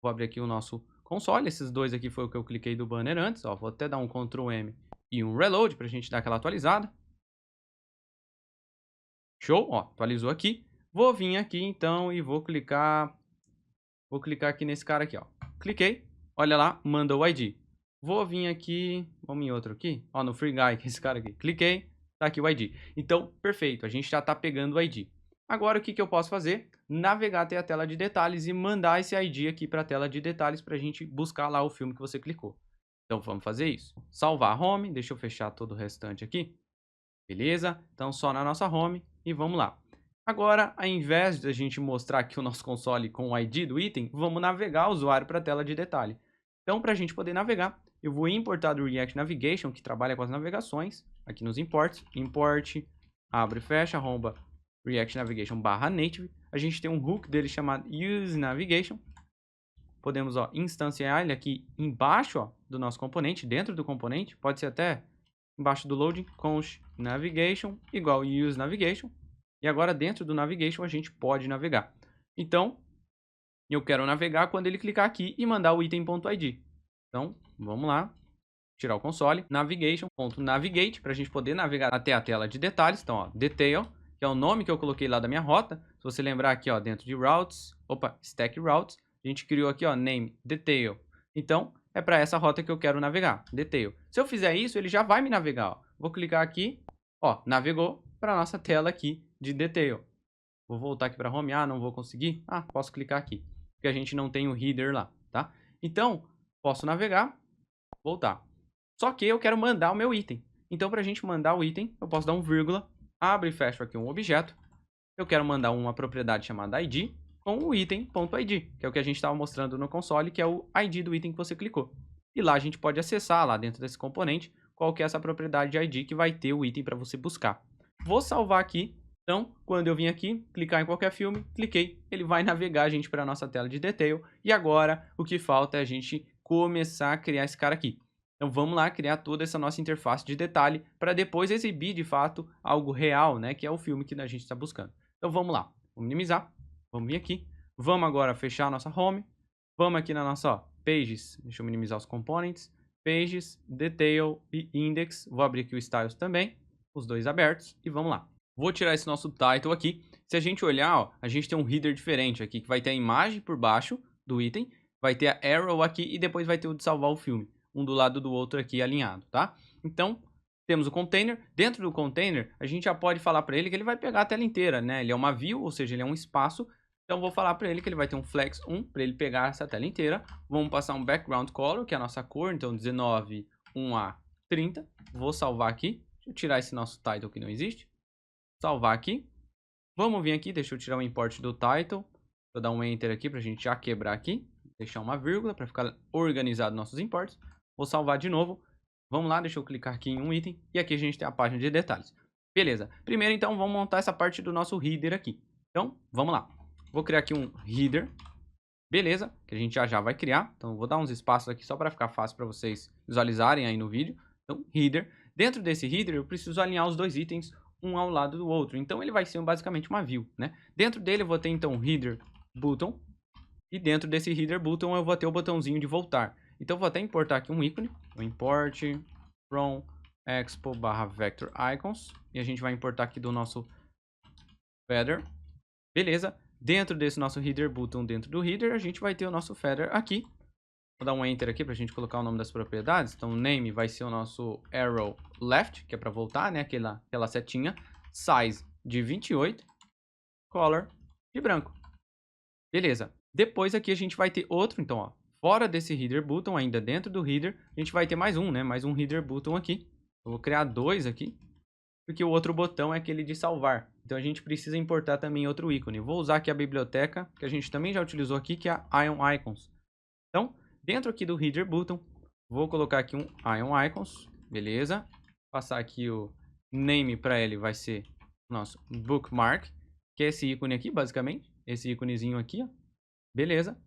Speaker 1: Vou abrir aqui o nosso console. Esses dois aqui foi o que eu cliquei do banner antes. Ó, vou até dar um Ctrl M e um Reload para a gente dar aquela atualizada. Show, ó, atualizou aqui. Vou vir aqui então e vou clicar aqui nesse cara aqui, ó. Cliquei, olha lá, manda o ID. Vou vir aqui, vamos em outro aqui, ó, no Free Guy, que é esse cara aqui. Cliquei, tá aqui o ID. Então, perfeito, a gente já tá pegando o ID. Agora, o que eu posso fazer? Navegar até a tela de detalhes e mandar esse ID aqui para a tela de detalhes para a gente buscar lá o filme que você clicou. Então, vamos fazer isso. Salvar home, deixa eu fechar todo o restante aqui. Beleza? Então, só na nossa home e vamos lá. Agora, ao invés de a gente mostrar aqui o nosso console com o ID do item, vamos navegar o usuário para a tela de detalhe. Então, para a gente poder navegar, eu vou importar do React Navigation, que trabalha com as navegações, aqui nos imports, import, abre e fecha, arromba React Navigation /native. A gente tem um hook dele chamado use navigation. Podemos, ó, instanciar ele aqui embaixo, ó, do nosso componente, dentro do componente, pode ser até embaixo do loading, const navigation igual use navigation. E agora dentro do navigation a gente pode navegar. Então, eu quero navegar quando ele clicar aqui e mandar o item.id. Então, vamos lá. Tirar o console, navigation.navigate, para a gente poder navegar até a tela de detalhes. Então, ó, detail, que é o nome que eu coloquei lá da minha rota. Se você lembrar aqui, ó, dentro de routes, stack routes, a gente criou aqui, ó, name, detail. Então, é para essa rota que eu quero navegar, detail. Se eu fizer isso, ele já vai me navegar, ó. Vou clicar aqui, ó, navegou para a nossa tela aqui de detail. Vou voltar aqui para home, não vou conseguir. Posso clicar aqui, porque a gente não tem o header lá, tá? Então, posso navegar, voltar. Só que eu quero mandar o meu item. Então, para a gente mandar o item, eu posso dar um vírgula, abre e fecha aqui um objeto. Eu quero mandar uma propriedade chamada ID com o item.id, que é o que a gente estava mostrando no console, que é o ID do item que você clicou. E lá a gente pode acessar, lá dentro desse componente, qual que é essa propriedade de ID que vai ter o item para você buscar. Vou salvar aqui. Então, quando eu vim aqui, clicar em qualquer filme, cliquei, ele vai navegar a gente para a nossa tela de detail. E agora, o que falta é a gente começar a criar esse cara aqui. Então, vamos lá criar toda essa nossa interface de detalhe para depois exibir, de fato, algo real, né? Que é o filme que a gente está buscando. Então, vamos lá. Vou minimizar. Vamos vir aqui. Vamos agora fechar a nossa home. Vamos aqui na nossa, ó, pages. Deixa eu minimizar os components. Pages, detail e index. Vou abrir aqui o styles também. Os dois abertos. E vamos lá. Vou tirar esse nosso title aqui. Se a gente olhar, ó, a gente tem um header diferente aqui, que vai ter a imagem por baixo do item, vai ter a arrow aqui e depois vai ter o de salvar o filme, um do lado do outro aqui alinhado, tá? Então, temos o container. Dentro do container, a gente já pode falar para ele que ele vai pegar a tela inteira, né? Ele é uma view, ou seja, ele é um espaço. Então, vou falar para ele que ele vai ter um flex 1 para ele pegar essa tela inteira. Vamos passar um background color, que é a nossa cor, então 19, 1A, 30. Vou salvar aqui. Deixa eu tirar esse nosso title que não existe. Salvar aqui. Vamos vir aqui, deixa eu tirar o import do title. Vou dar um enter aqui para a gente já quebrar aqui. Deixar uma vírgula para ficar organizado nossos imports. Vou salvar de novo. Vamos lá, deixa eu clicar aqui em um item. E aqui a gente tem a página de detalhes. Beleza. Primeiro, então, vamos montar essa parte do nosso header aqui. Então, vamos lá. Vou criar aqui um header. Beleza, que a gente já vai criar. Então, vou dar uns espaços aqui só para ficar fácil para vocês visualizarem aí no vídeo. Então, header. Dentro desse header, eu preciso alinhar os dois itens um ao lado do outro. Então, ele vai ser basicamente uma view, né? Dentro dele, eu vou ter, então, header button. E dentro desse header button, eu vou ter o botãozinho de voltar. Então, eu vou até importar aqui um ícone. Vou import from expo/vector icons. E a gente vai importar aqui do nosso feather. Beleza. Dentro desse nosso header button, dentro do header, a gente vai ter o nosso feather aqui. Vou dar um enter aqui para a gente colocar o nome das propriedades. Então, o name vai ser o nosso arrow left, que é para voltar, né? Aquela setinha. Size de 28. Color de branco. Beleza. Depois aqui a gente vai ter outro, então, ó. Fora desse header button, ainda dentro do header, a gente vai ter mais um, né? Mais um header button aqui. Eu vou criar dois aqui, porque o outro botão é aquele de salvar. Então, a gente precisa importar também outro ícone. Vou usar aqui a biblioteca, que a gente também já utilizou aqui, que é a Ion Icons. Então, dentro aqui do header button, vou colocar aqui um Ion Icons, beleza? Passar aqui o name para ele vai ser nosso bookmark, que é esse ícone aqui, basicamente. Esse íconezinho aqui, ó. Beleza.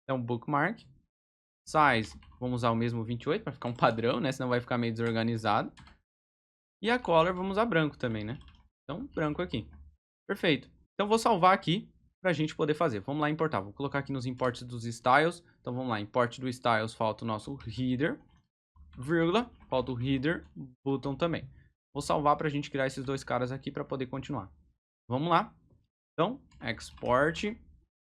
Speaker 1: É um bookmark. Size, vamos usar o mesmo 28 para ficar um padrão, né? Senão vai ficar meio desorganizado. E a color, vamos usar branco também, né? Então, branco aqui. Perfeito. Então, vou salvar aqui para a gente poder fazer. Vamos lá importar. Vou colocar aqui nos imports dos styles. Então, vamos lá. Import do styles, falta o nosso header, vírgula, falta o header button também. Vou salvar para a gente criar esses dois caras aqui para poder continuar. Vamos lá. Então, export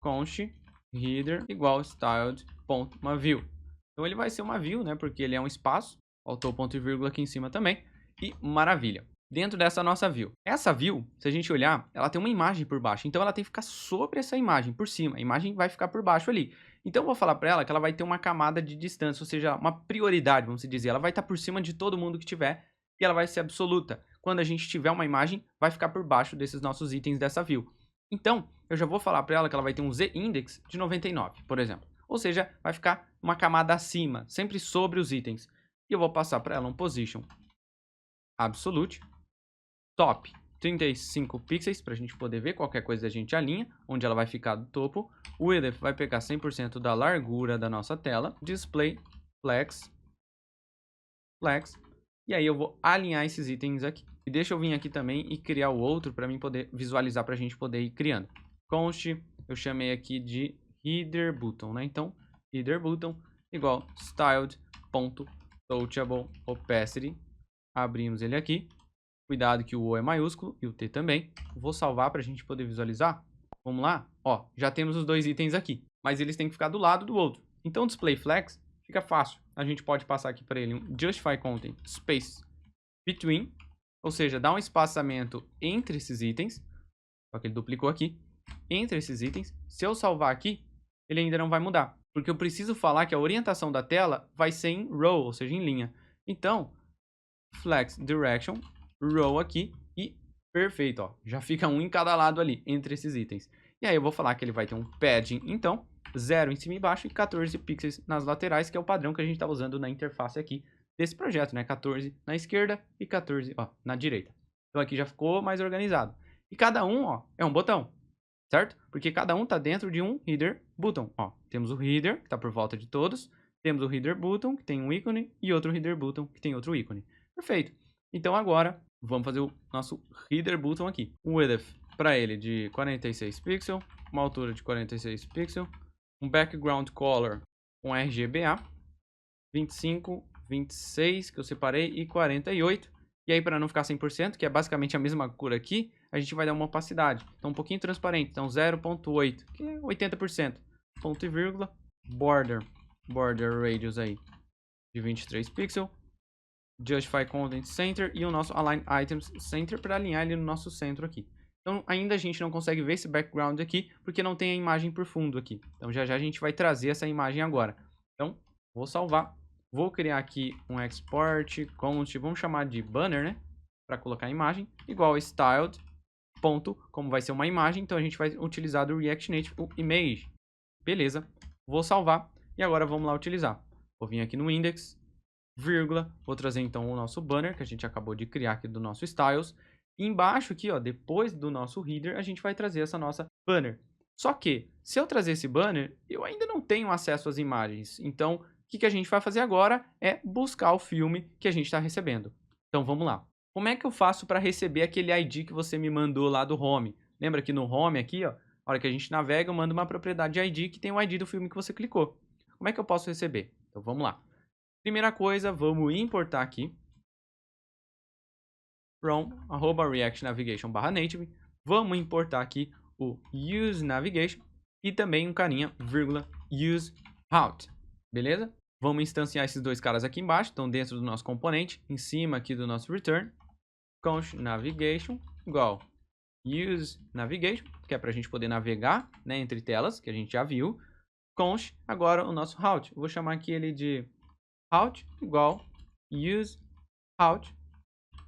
Speaker 1: const header igual styled.uma view. Então, ele vai ser uma view, né? Porque ele é um espaço. Faltou o ponto e vírgula aqui em cima também. E maravilha. Dentro dessa nossa view. Essa view, se a gente olhar, ela tem uma imagem por baixo. Então, ela tem que ficar sobre essa imagem, por cima. A imagem vai ficar por baixo ali. Então, eu vou falar para ela que ela vai ter uma camada de distância, ou seja, uma prioridade, vamos dizer. Ela vai estar por cima de todo mundo que tiver e ela vai ser absoluta. Quando a gente tiver uma imagem, vai ficar por baixo desses nossos itens dessa view. Então, eu já vou falar para ela que ela vai ter um z-index de 99, por exemplo. Ou seja, vai ficar uma camada acima, sempre sobre os itens. E eu vou passar para ela um position absolute, top 35 pixels, para a gente poder ver qualquer coisa a gente alinha, onde ela vai ficar do topo. O width vai pegar 100% da largura da nossa tela. Display flex. E aí eu vou alinhar esses itens aqui. E deixa eu vir aqui também e criar o outro para mim poder visualizar, para a gente poder ir criando. Const, eu chamei aqui de header button, né? Então, header button igual styled.touchable opacity. Abrimos ele aqui. Cuidado que o O é maiúsculo e o T também. Vou salvar para a gente poder visualizar. Vamos lá? Ó, já temos os dois itens aqui, mas eles têm que ficar do lado do outro. Então, display flex fica fácil. A gente pode passar aqui para ele um justify content space between, ou seja, dá um espaçamento entre esses itens. Só que ele duplicou aqui. Entre esses itens. Se eu salvar aqui, ele ainda não vai mudar, porque eu preciso falar que a orientação da tela vai ser em row, ou seja, em linha. Então, flex direction, row aqui e perfeito, ó. Já fica um em cada lado ali, entre esses itens. E aí eu vou falar que ele vai ter um padding, então, 0 em cima e embaixo e 14 pixels nas laterais, que é o padrão que a gente está usando na interface aqui desse projeto, né? 14 na esquerda e 14, ó, na direita. Então aqui já ficou mais organizado. E cada um, ó, é um botão, certo? Porque cada um está dentro de um header button, ó. Temos o header, que está por volta de todos. Temos o header button, que tem um ícone, e outro header button, que tem outro ícone. Perfeito. Então agora, vamos fazer o nosso header button aqui. Width para ele de 46 pixels, uma altura de 46 pixels, um background color com RGBA, 25, 26 que eu separei e 48. E aí para não ficar 100%, que é basicamente a mesma cor aqui, a gente vai dar uma opacidade. Então um pouquinho transparente, então 0.8, que é 80%. Ponto e vírgula, border radius aí de 23 pixels. Justify Content Center e o nosso Align Items Center para alinhar ele no nosso centro aqui. Então ainda a gente não consegue ver esse background aqui, porque não tem a imagem por fundo aqui. Então já já a gente vai trazer essa imagem agora. Então vou salvar, vou criar aqui um export, vamos chamar de banner, né? Para colocar a imagem, igual a styled, ponto, como vai ser uma imagem, então a gente vai utilizar do React Native o image. Beleza, vou salvar e agora vamos lá utilizar. Vou vir aqui no index, vírgula, vou trazer então o nosso banner que a gente acabou de criar aqui do nosso styles. E embaixo aqui, ó, depois do nosso header, a gente vai trazer essa nossa banner. Só que, se eu trazer esse banner, eu ainda não tenho acesso às imagens. Então, o que a gente vai fazer agora é buscar o filme que a gente está recebendo. Então, vamos lá. Como é que eu faço para receber aquele ID que você me mandou lá do home? Lembra que no home aqui, ó, a hora que a gente navega, eu mando uma propriedade ID que tem o ID do filme que você clicou. Como é que eu posso receber? Então, vamos lá. Primeira coisa, vamos importar aqui from @reactnavigation/native. Vamos importar aqui o useNavigation e também um carinha, vírgula, useRoute. Beleza? Vamos instanciar esses dois caras aqui embaixo, estão dentro do nosso componente, em cima aqui do nosso return. Const navigation igual useNavigation, que é para a gente poder navegar, né, entre telas, que a gente já viu. Const, agora o nosso route. Eu vou chamar aqui ele de route igual useRoute,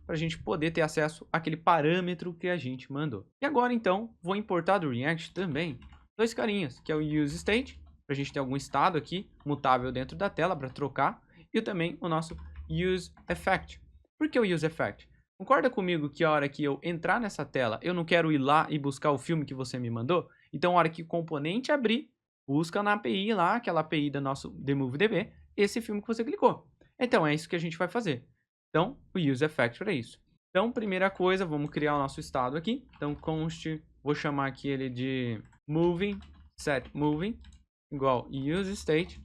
Speaker 1: para a gente poder ter acesso àquele parâmetro que a gente mandou. E agora, então, vou importar do React também dois carinhas, que é o useState, para a gente ter algum estado aqui mutável dentro da tela para trocar, e também o nosso useEffect. Por que o useEffect? Concorda comigo que a hora que eu entrar nessa tela, eu não quero ir lá e buscar o filme que você me mandou? Então, a hora que o componente abrir, busca na API lá, aquela API da nosso TheMovieDB, esse filme que você clicou. Então, é isso que a gente vai fazer. Então, o useEffect é isso. Então, primeira coisa, vamos criar o nosso estado aqui. Então, const, vou chamar aqui ele de moving, set moving, igual useState.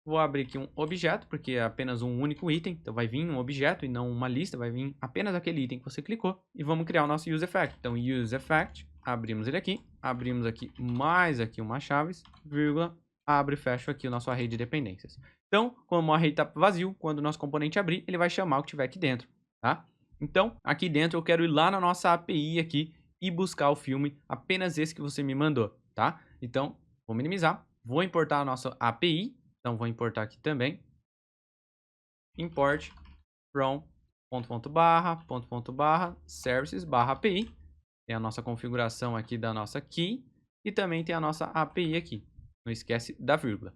Speaker 1: Vou abrir aqui um objeto, porque é apenas um único item. Então, vai vir um objeto e não uma lista, vai vir apenas aquele item que você clicou. E vamos criar o nosso useEffect. Então, useEffect, abrimos ele aqui, abrimos aqui mais aqui uma chaves, vírgula, abre e fecha aqui o nosso array de dependências. Então, como o array está vazio, quando o nosso componente abrir, ele vai chamar o que tiver aqui dentro, tá? Então, aqui dentro eu quero ir lá na nossa API aqui e buscar o filme, apenas esse que você me mandou, tá? Então, vou minimizar, vou importar a nossa API, então vou importar aqui também, import from services/API, tem a nossa configuração aqui da nossa key e também tem a nossa API aqui, não esquece da vírgula.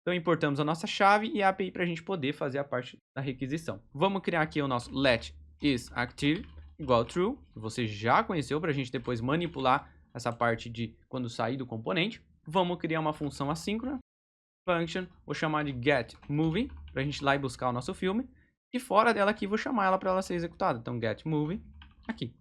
Speaker 1: Então, importamos a nossa chave e a API para a gente poder fazer a parte da requisição. Vamos criar aqui o nosso letIsActive igual true, que você já conheceu, para a gente depois manipular essa parte de quando sair do componente. Vamos criar uma função assíncrona, function, vou chamar de getMovie, para a gente ir lá e buscar o nosso filme. E fora dela aqui, vou chamar ela para ela ser executada. Então, getMovie, aqui.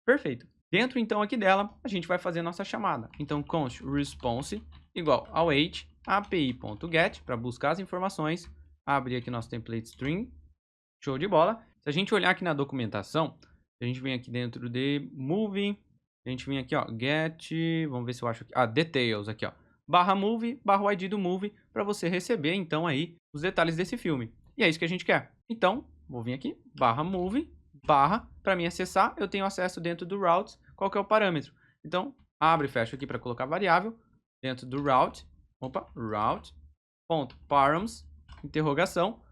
Speaker 1: Perfeito. Dentro, então, aqui dela, a gente vai fazer a nossa chamada. Então, const response igual await api.get para buscar as informações. Abrir aqui nosso template string. Show de bola. Se a gente olhar aqui na documentação, a gente vem aqui dentro de movie, a gente vem aqui, ó, get, vamos ver se eu acho aqui, details aqui, ó, /movie, /o ID do movie, para você receber, então, aí, os detalhes desse filme. E é isso que a gente quer. Então, vou vir aqui, /movie, para me acessar, eu tenho acesso dentro do routes, qual que é o parâmetro. Então, abre e fecha aqui para colocar variável, dentro do route, route.params, interrogação,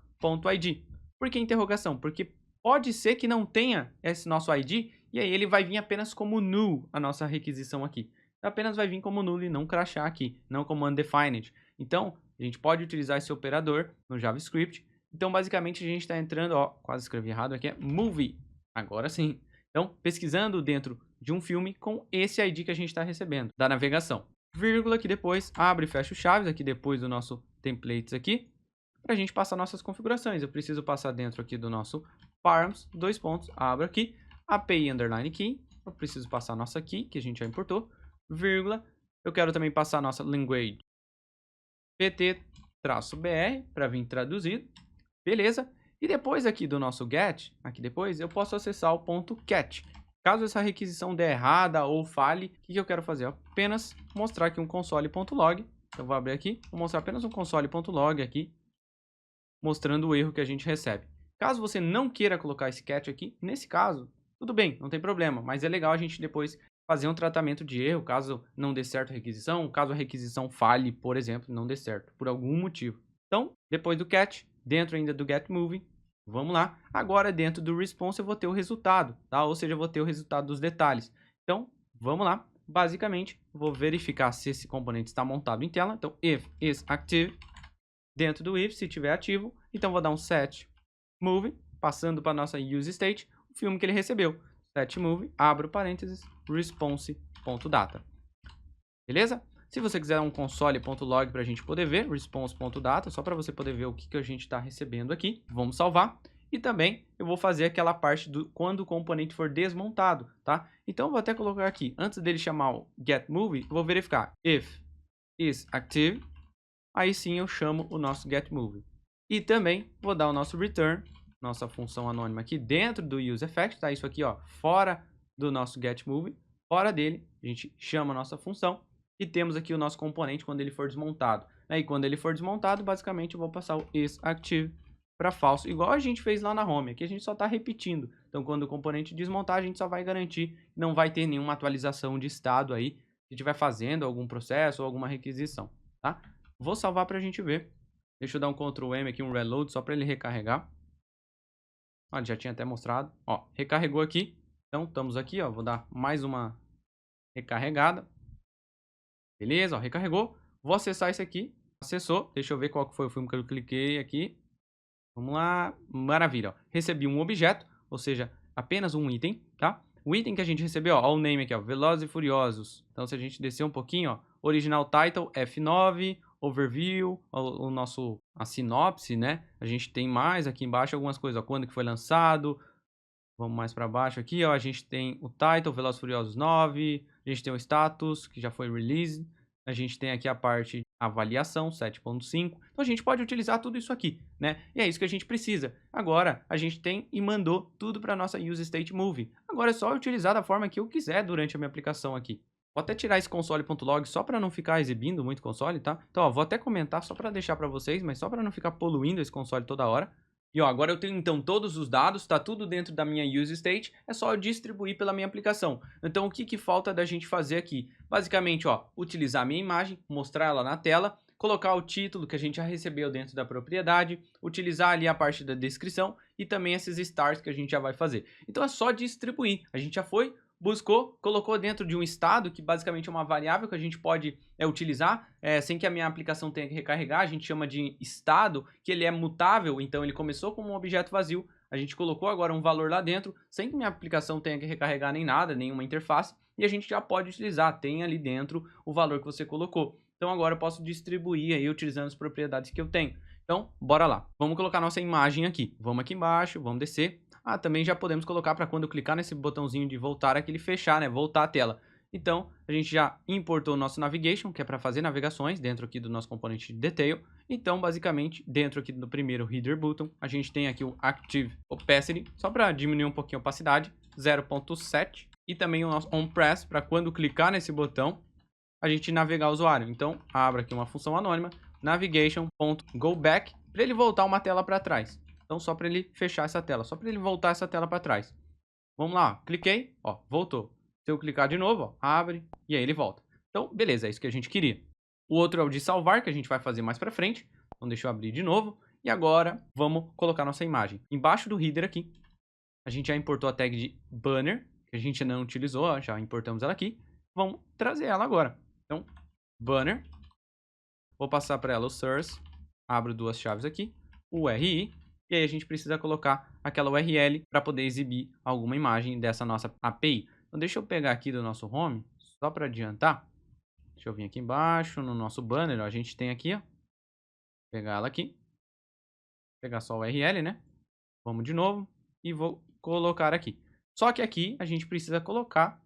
Speaker 1: .id. Por que interrogação? Porque pode ser que não tenha esse nosso ID, e aí ele vai vir apenas como null, a nossa requisição aqui. Apenas vai vir como null e não crachar aqui, não como undefined. Então, a gente pode utilizar esse operador no JavaScript. Então, basicamente, a gente está entrando, ó, quase escrevi errado aqui, é movie. Agora sim. Então, pesquisando dentro de um filme com esse ID que a gente está recebendo, da navegação. Vírgula, que depois abre e fecha o chaves, aqui depois do nosso templates aqui, para a gente passar nossas configurações. Eu preciso passar dentro aqui do nosso params, dois pontos, abro aqui, API underline key, eu preciso passar a nossa key, que a gente já importou, vírgula, eu quero também passar a nossa language pt-br para vir traduzido, beleza? E depois aqui do nosso get, aqui depois, eu posso acessar o ponto cat. Caso essa requisição dê errada ou falhe, o que eu quero fazer? Apenas mostrar aqui um console.log. Eu vou abrir aqui, vou mostrar apenas um console.log aqui, mostrando o erro que a gente recebe. Caso você não queira colocar esse cat aqui, nesse caso, tudo bem, não tem problema, mas é legal a gente depois fazer um tratamento de erro, caso não dê certo a requisição, caso a requisição falhe, por exemplo, não dê certo, por algum motivo. Então, depois do cat, dentro ainda do getMoving, vamos lá. Agora, dentro do response, eu vou ter o resultado, tá? Ou seja, eu vou ter o resultado dos detalhes. Então, vamos lá. Basicamente, vou verificar se esse componente está montado em tela. Então, if is active, dentro do if, se estiver ativo, então vou dar um set move, passando para a nossa use state, o filme que ele recebeu. Set move, abro parênteses, response.data. Beleza? Se você quiser um console.log para a gente poder ver, response.data, só para você poder ver o que a gente está recebendo aqui, vamos salvar. E também eu vou fazer aquela parte do quando o componente for desmontado, tá? Então eu vou até colocar aqui, antes dele chamar o getMovie, eu vou verificar if is active, aí sim eu chamo o nosso getMovie. E também vou dar o nosso return, nossa função anônima aqui dentro do useEffect, tá? Isso aqui, ó, fora do nosso getMovie, fora dele, a gente chama a nossa função e temos aqui o nosso componente quando ele for desmontado. E quando ele for desmontado, basicamente eu vou passar o isActive para falso, igual a gente fez lá na home. Aqui a gente só está repetindo. Então, quando o componente desmontar, a gente só vai garantir que não vai ter nenhuma atualização de estado aí, se estiver fazendo algum processo ou alguma requisição, tá? Vou salvar para a gente ver. Deixa eu dar um Ctrl M aqui, um reload, só para ele recarregar. Olha, já tinha até mostrado. Ó, recarregou aqui. Então, estamos aqui, ó. Vou dar mais uma recarregada. Beleza, ó, recarregou. Vou acessar esse aqui. Acessou. Deixa eu ver qual foi o filme que eu cliquei aqui. Vamos lá. Maravilha, ó. Recebi um objeto, ou seja, apenas um item, tá? O item que a gente recebeu, ó, o name aqui, ó, Velozes e Furiosos. Então, se a gente descer um pouquinho, ó, original title F9, overview, a sinopse, né? A gente tem mais aqui embaixo algumas coisas, ó, quando que foi lançado. Vamos mais para baixo aqui, ó, a gente tem o title, Velozes e Furiosos 9, a gente tem o status, que já foi released, a gente tem aqui a parte avaliação, 7.5, então a gente pode utilizar tudo isso aqui, né? E é isso que a gente precisa. Agora, a gente tem e mandou tudo para a nossa useStateMovie. Agora é só utilizar da forma que eu quiser durante a minha aplicação aqui. Vou até tirar esse console.log só para não ficar exibindo muito console, tá? Então, ó, vou até comentar só para deixar para vocês, mas só para não ficar poluindo esse console toda hora. E ó, agora eu tenho então todos os dados, está tudo dentro da minha useState, é só eu distribuir pela minha aplicação. Então o que falta da gente fazer aqui? Basicamente, ó, utilizar a minha imagem, mostrar ela na tela, colocar o título que a gente já recebeu dentro da propriedade, utilizar ali a parte da descrição e também esses stars que a gente já vai fazer. Então é só distribuir, a gente já foi, buscou, colocou dentro de um estado, que basicamente é uma variável que a gente pode utilizar, sem que a minha aplicação tenha que recarregar, a gente chama de estado, que ele é mutável, então ele começou como um objeto vazio, a gente colocou agora um valor lá dentro, sem que minha aplicação tenha que recarregar nem nada, nenhuma interface, e a gente já pode utilizar, tem ali dentro o valor que você colocou. Então agora eu posso distribuir aí utilizando as propriedades que eu tenho. Então, bora lá. Vamos colocar nossa imagem aqui. Vamos aqui embaixo, vamos descer. Ah, também já podemos colocar para quando eu clicar nesse botãozinho de voltar aqui, ele fechar, né? Voltar a tela. Então, a gente já importou o nosso navigation, que é para fazer navegações dentro aqui do nosso componente de detail. Então, basicamente, dentro aqui do primeiro header button, a gente tem aqui o Active Opacity, só para diminuir um pouquinho a opacidade, 0.7. E também o nosso onPress, para quando clicar nesse botão, a gente navegar o usuário. Então, abra aqui uma função anônima, navigation.goback, para ele voltar uma tela para trás. Então, só para ele fechar essa tela, só para ele voltar essa tela para trás. Vamos lá, ó. Cliquei, ó, voltou. Se eu clicar de novo, ó, abre e aí ele volta. Então, beleza, é isso que a gente queria. O outro é o de salvar, que a gente vai fazer mais para frente. Então, deixa eu abrir de novo. E agora, vamos colocar nossa imagem. Embaixo do header aqui, a gente já importou a tag de banner, que a gente não utilizou, ó, já importamos ela aqui. Vamos trazer ela agora. Então, banner. Vou passar para ela o source. Abro duas chaves aqui. URI. E aí a gente precisa colocar aquela URL para poder exibir alguma imagem dessa nossa API. Então deixa eu pegar aqui do nosso home, só para adiantar. Deixa eu vir aqui embaixo, no nosso banner, ó, a gente tem aqui, ó. Pegar ela aqui. Pegar só a URL, né? Vamos de novo e vou colocar aqui. Só que aqui a gente precisa colocar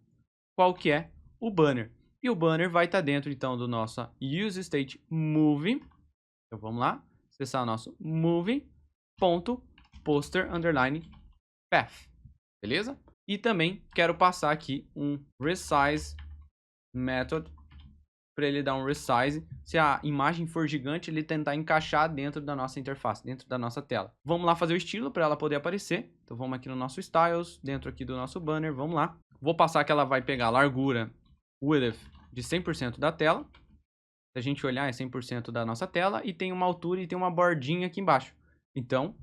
Speaker 1: qual que é o banner. E o banner vai estar dentro, então, do nosso useStateMovie. Então, vamos lá. Acessar o nosso movie.poster_path. Beleza? E também quero passar aqui um resize method para ele dar um resize. Se a imagem for gigante, ele tentar encaixar dentro da nossa interface, dentro da nossa tela. Vamos lá fazer o estilo para ela poder aparecer. Então vamos aqui no nosso styles, dentro aqui do nosso banner, vamos lá. Vou passar que ela vai pegar a largura width de 100% da tela. Se a gente olhar, é 100% da nossa tela e tem uma altura e tem uma bordinha aqui embaixo. Então,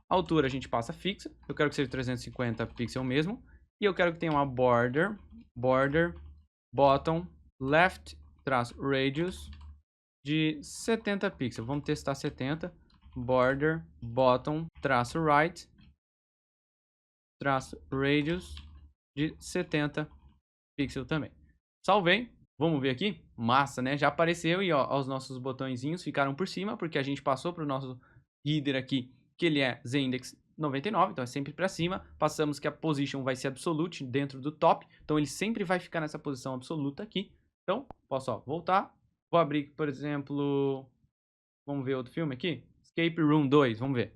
Speaker 1: a altura a gente passa fixa. Eu quero que seja 350 pixels mesmo. E eu quero que tenha uma border bottom left -radius de 70 pixels. Vamos testar 70. Border bottom -right -radius de 70 pixels também. Salvei. Vamos ver aqui? Massa, né? Já apareceu e ó, os nossos botõezinhos ficaram por cima, porque a gente passou para o nosso header aqui, que ele é z-index 99, então é sempre para cima. Passamos que a position vai ser absolute dentro do top, então ele sempre vai ficar nessa posição absoluta aqui. Então, posso ó, voltar. Vou abrir, por exemplo, vamos ver outro filme aqui? Escape Room 2, vamos ver.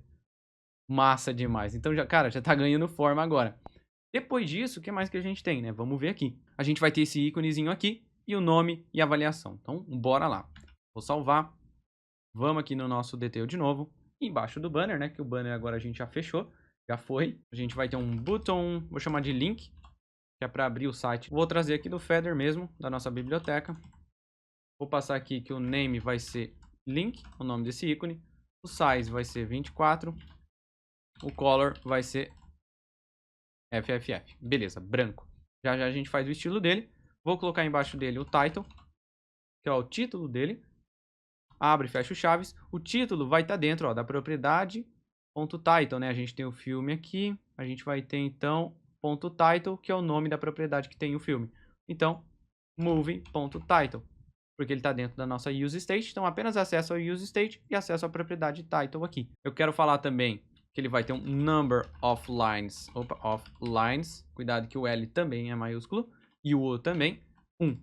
Speaker 1: Massa demais. Então, já, cara, já tá ganhando forma agora. Depois disso, o que mais que a gente tem, né? Vamos ver aqui. A gente vai ter esse íconezinho aqui e o nome e a avaliação. Então, bora lá. Vou salvar. Vamos aqui no nosso detail de novo. Embaixo do banner, né? Que o banner agora a gente já fechou. Já foi. A gente vai ter um botão, vou chamar de link, que é para abrir o site. Vou trazer aqui do Feather mesmo, da nossa biblioteca. Vou passar aqui que o name vai ser link, o nome desse ícone. O size vai ser 24. O color vai ser FFF. Beleza, branco. Já já a gente faz o estilo dele. Vou colocar embaixo dele o title, que é o título dele. Abre e fecha o chaves. O título vai estar dentro ó, da propriedade .title, né? A gente tem o filme aqui. A gente vai ter, então, .title, que é o nome da propriedade que tem o filme. Então, movie.title, porque ele está dentro da nossa useState. Então, apenas acesso ao useState e acesso à propriedade title aqui. Eu quero falar também que ele vai ter um number of lines. Opa, of lines. Cuidado que o L também é maiúsculo. E o O também, 1.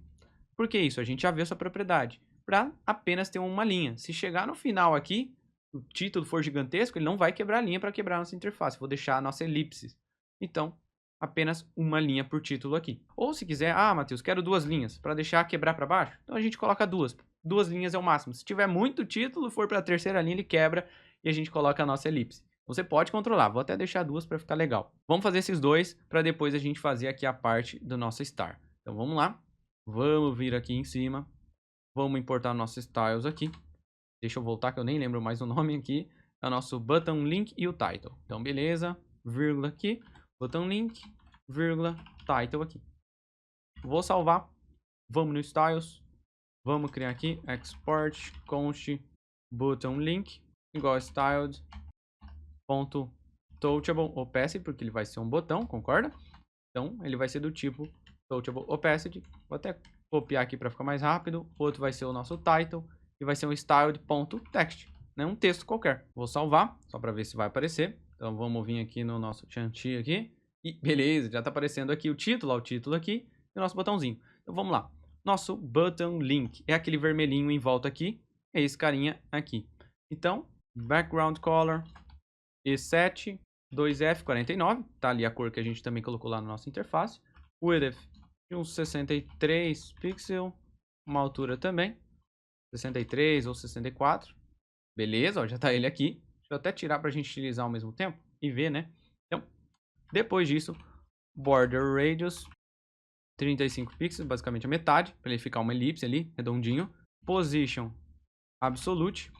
Speaker 1: Por que isso? A gente já viu essa propriedade. Para apenas ter uma linha. Se chegar no final aqui, o título for gigantesco, ele não vai quebrar a linha para quebrar a nossa interface. Vou deixar a nossa elipse. Então, apenas uma linha por título aqui. Ou se quiser, Matheus, quero 2 linhas para deixar quebrar para baixo. Então a gente coloca 2. 2 linhas é o máximo. Se tiver muito título, for para a terceira linha, ele quebra e a gente coloca a nossa elipse. Você pode controlar, vou até deixar 2 para ficar legal. Vamos fazer esses 2 para depois a gente fazer aqui a parte do nosso star. Então vamos lá, vamos vir aqui em cima, vamos importar nossos styles aqui. Deixa eu voltar que eu nem lembro mais o nome aqui. É o nosso button link e o title. Então beleza, vírgula aqui, button link, vírgula, title aqui. Vou salvar, vamos no styles, vamos criar aqui export const button link igual styled ponto touchable opacity, porque ele vai ser um botão, concorda? Então, ele vai ser do tipo touchable opacity. Vou até copiar aqui para ficar mais rápido. O outro vai ser o nosso title e vai ser um styled.text, né? Um texto qualquer. Vou salvar, só para ver se vai aparecer. Então, vamos vir aqui no nosso chanti aqui. E beleza, já está aparecendo aqui o título aqui e o nosso botãozinho. Então, vamos lá. Nosso button link é aquele vermelhinho em volta aqui. É esse carinha aqui. Então, background color E7, 2F49, tá ali a cor que a gente também colocou lá na nossa interface. Width de uns 63 pixels, uma altura também, 63 ou 64. Beleza, ó, já tá ele aqui. Deixa eu até tirar pra gente utilizar ao mesmo tempo e ver, né? Então, depois disso, border radius, 35 pixels, basicamente a metade, para ele ficar uma elipse ali, redondinho. Position absolute.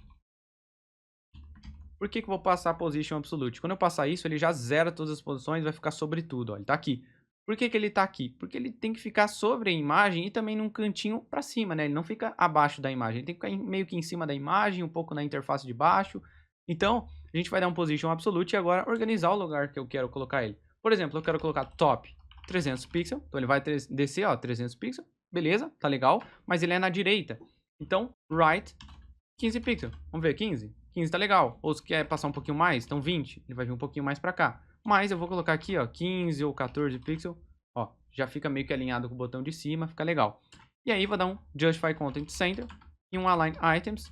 Speaker 1: Por que eu vou passar a position absolute? Quando eu passar isso, ele já zera todas as posições, vai ficar sobre tudo, ó, ele tá aqui. Por que ele tá aqui? Porque ele tem que ficar sobre a imagem e também num cantinho para cima, né? Ele não fica abaixo da imagem, ele tem que ficar meio que em cima da imagem, um pouco na interface de baixo. Então, a gente vai dar um position absolute e agora organizar o lugar que eu quero colocar ele. Por exemplo, eu quero colocar top 300 pixels, então ele vai descer, ó, 300 pixels, beleza, tá legal, mas ele é na direita. Então, right 15 pixels, vamos ver, 15? 15 tá legal. Ou se quer passar um pouquinho mais, então 20. Ele vai vir um pouquinho mais pra cá. mas eu vou colocar aqui, ó, 15 ou 14 pixels, ó, já fica meio que alinhado com o botão de cima, fica legal. E aí vou dar um Justify Content Center e um Align Items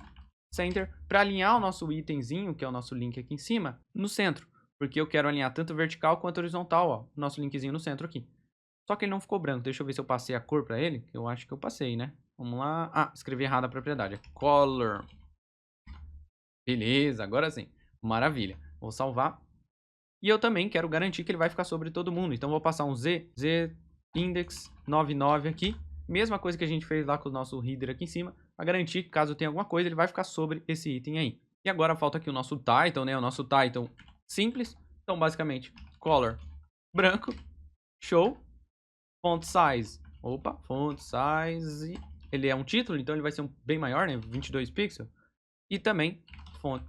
Speaker 1: Center para alinhar o nosso itemzinho, que é o nosso link aqui em cima, no centro, porque eu quero alinhar tanto vertical quanto horizontal, ó, nosso linkzinho no centro aqui. Só que ele não ficou branco, deixa eu ver se eu passei a cor para ele, que eu acho que eu passei, né? Vamos lá, ah, escrevi errado a propriedade, é Color. Beleza, agora sim, maravilha, vou salvar. E eu também quero garantir que ele vai ficar sobre todo mundo, então vou passar um Z index 99 aqui, mesma coisa que a gente fez lá com o nosso header aqui em cima, para garantir que caso tenha alguma coisa, ele vai ficar sobre esse item aí. E agora falta aqui o nosso title, né, o nosso title simples, então basicamente, color branco, show, font size, opa, font size, ele é um título, então ele vai ser bem maior, né, 22 pixels, e também font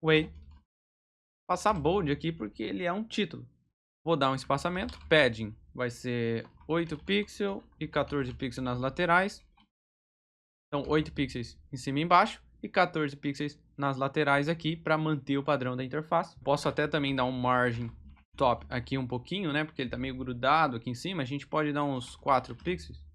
Speaker 1: weight, passar bold aqui porque ele é um título. Vou dar um espaçamento, padding vai ser 8 pixels e 14 pixels nas laterais. Então 8 pixels em cima e embaixo e 14 pixels nas laterais aqui para manter o padrão da interface. Posso até também dar um margin top aqui um pouquinho, né, porque ele tá meio grudado aqui em cima. A gente pode dar uns 4 pixels.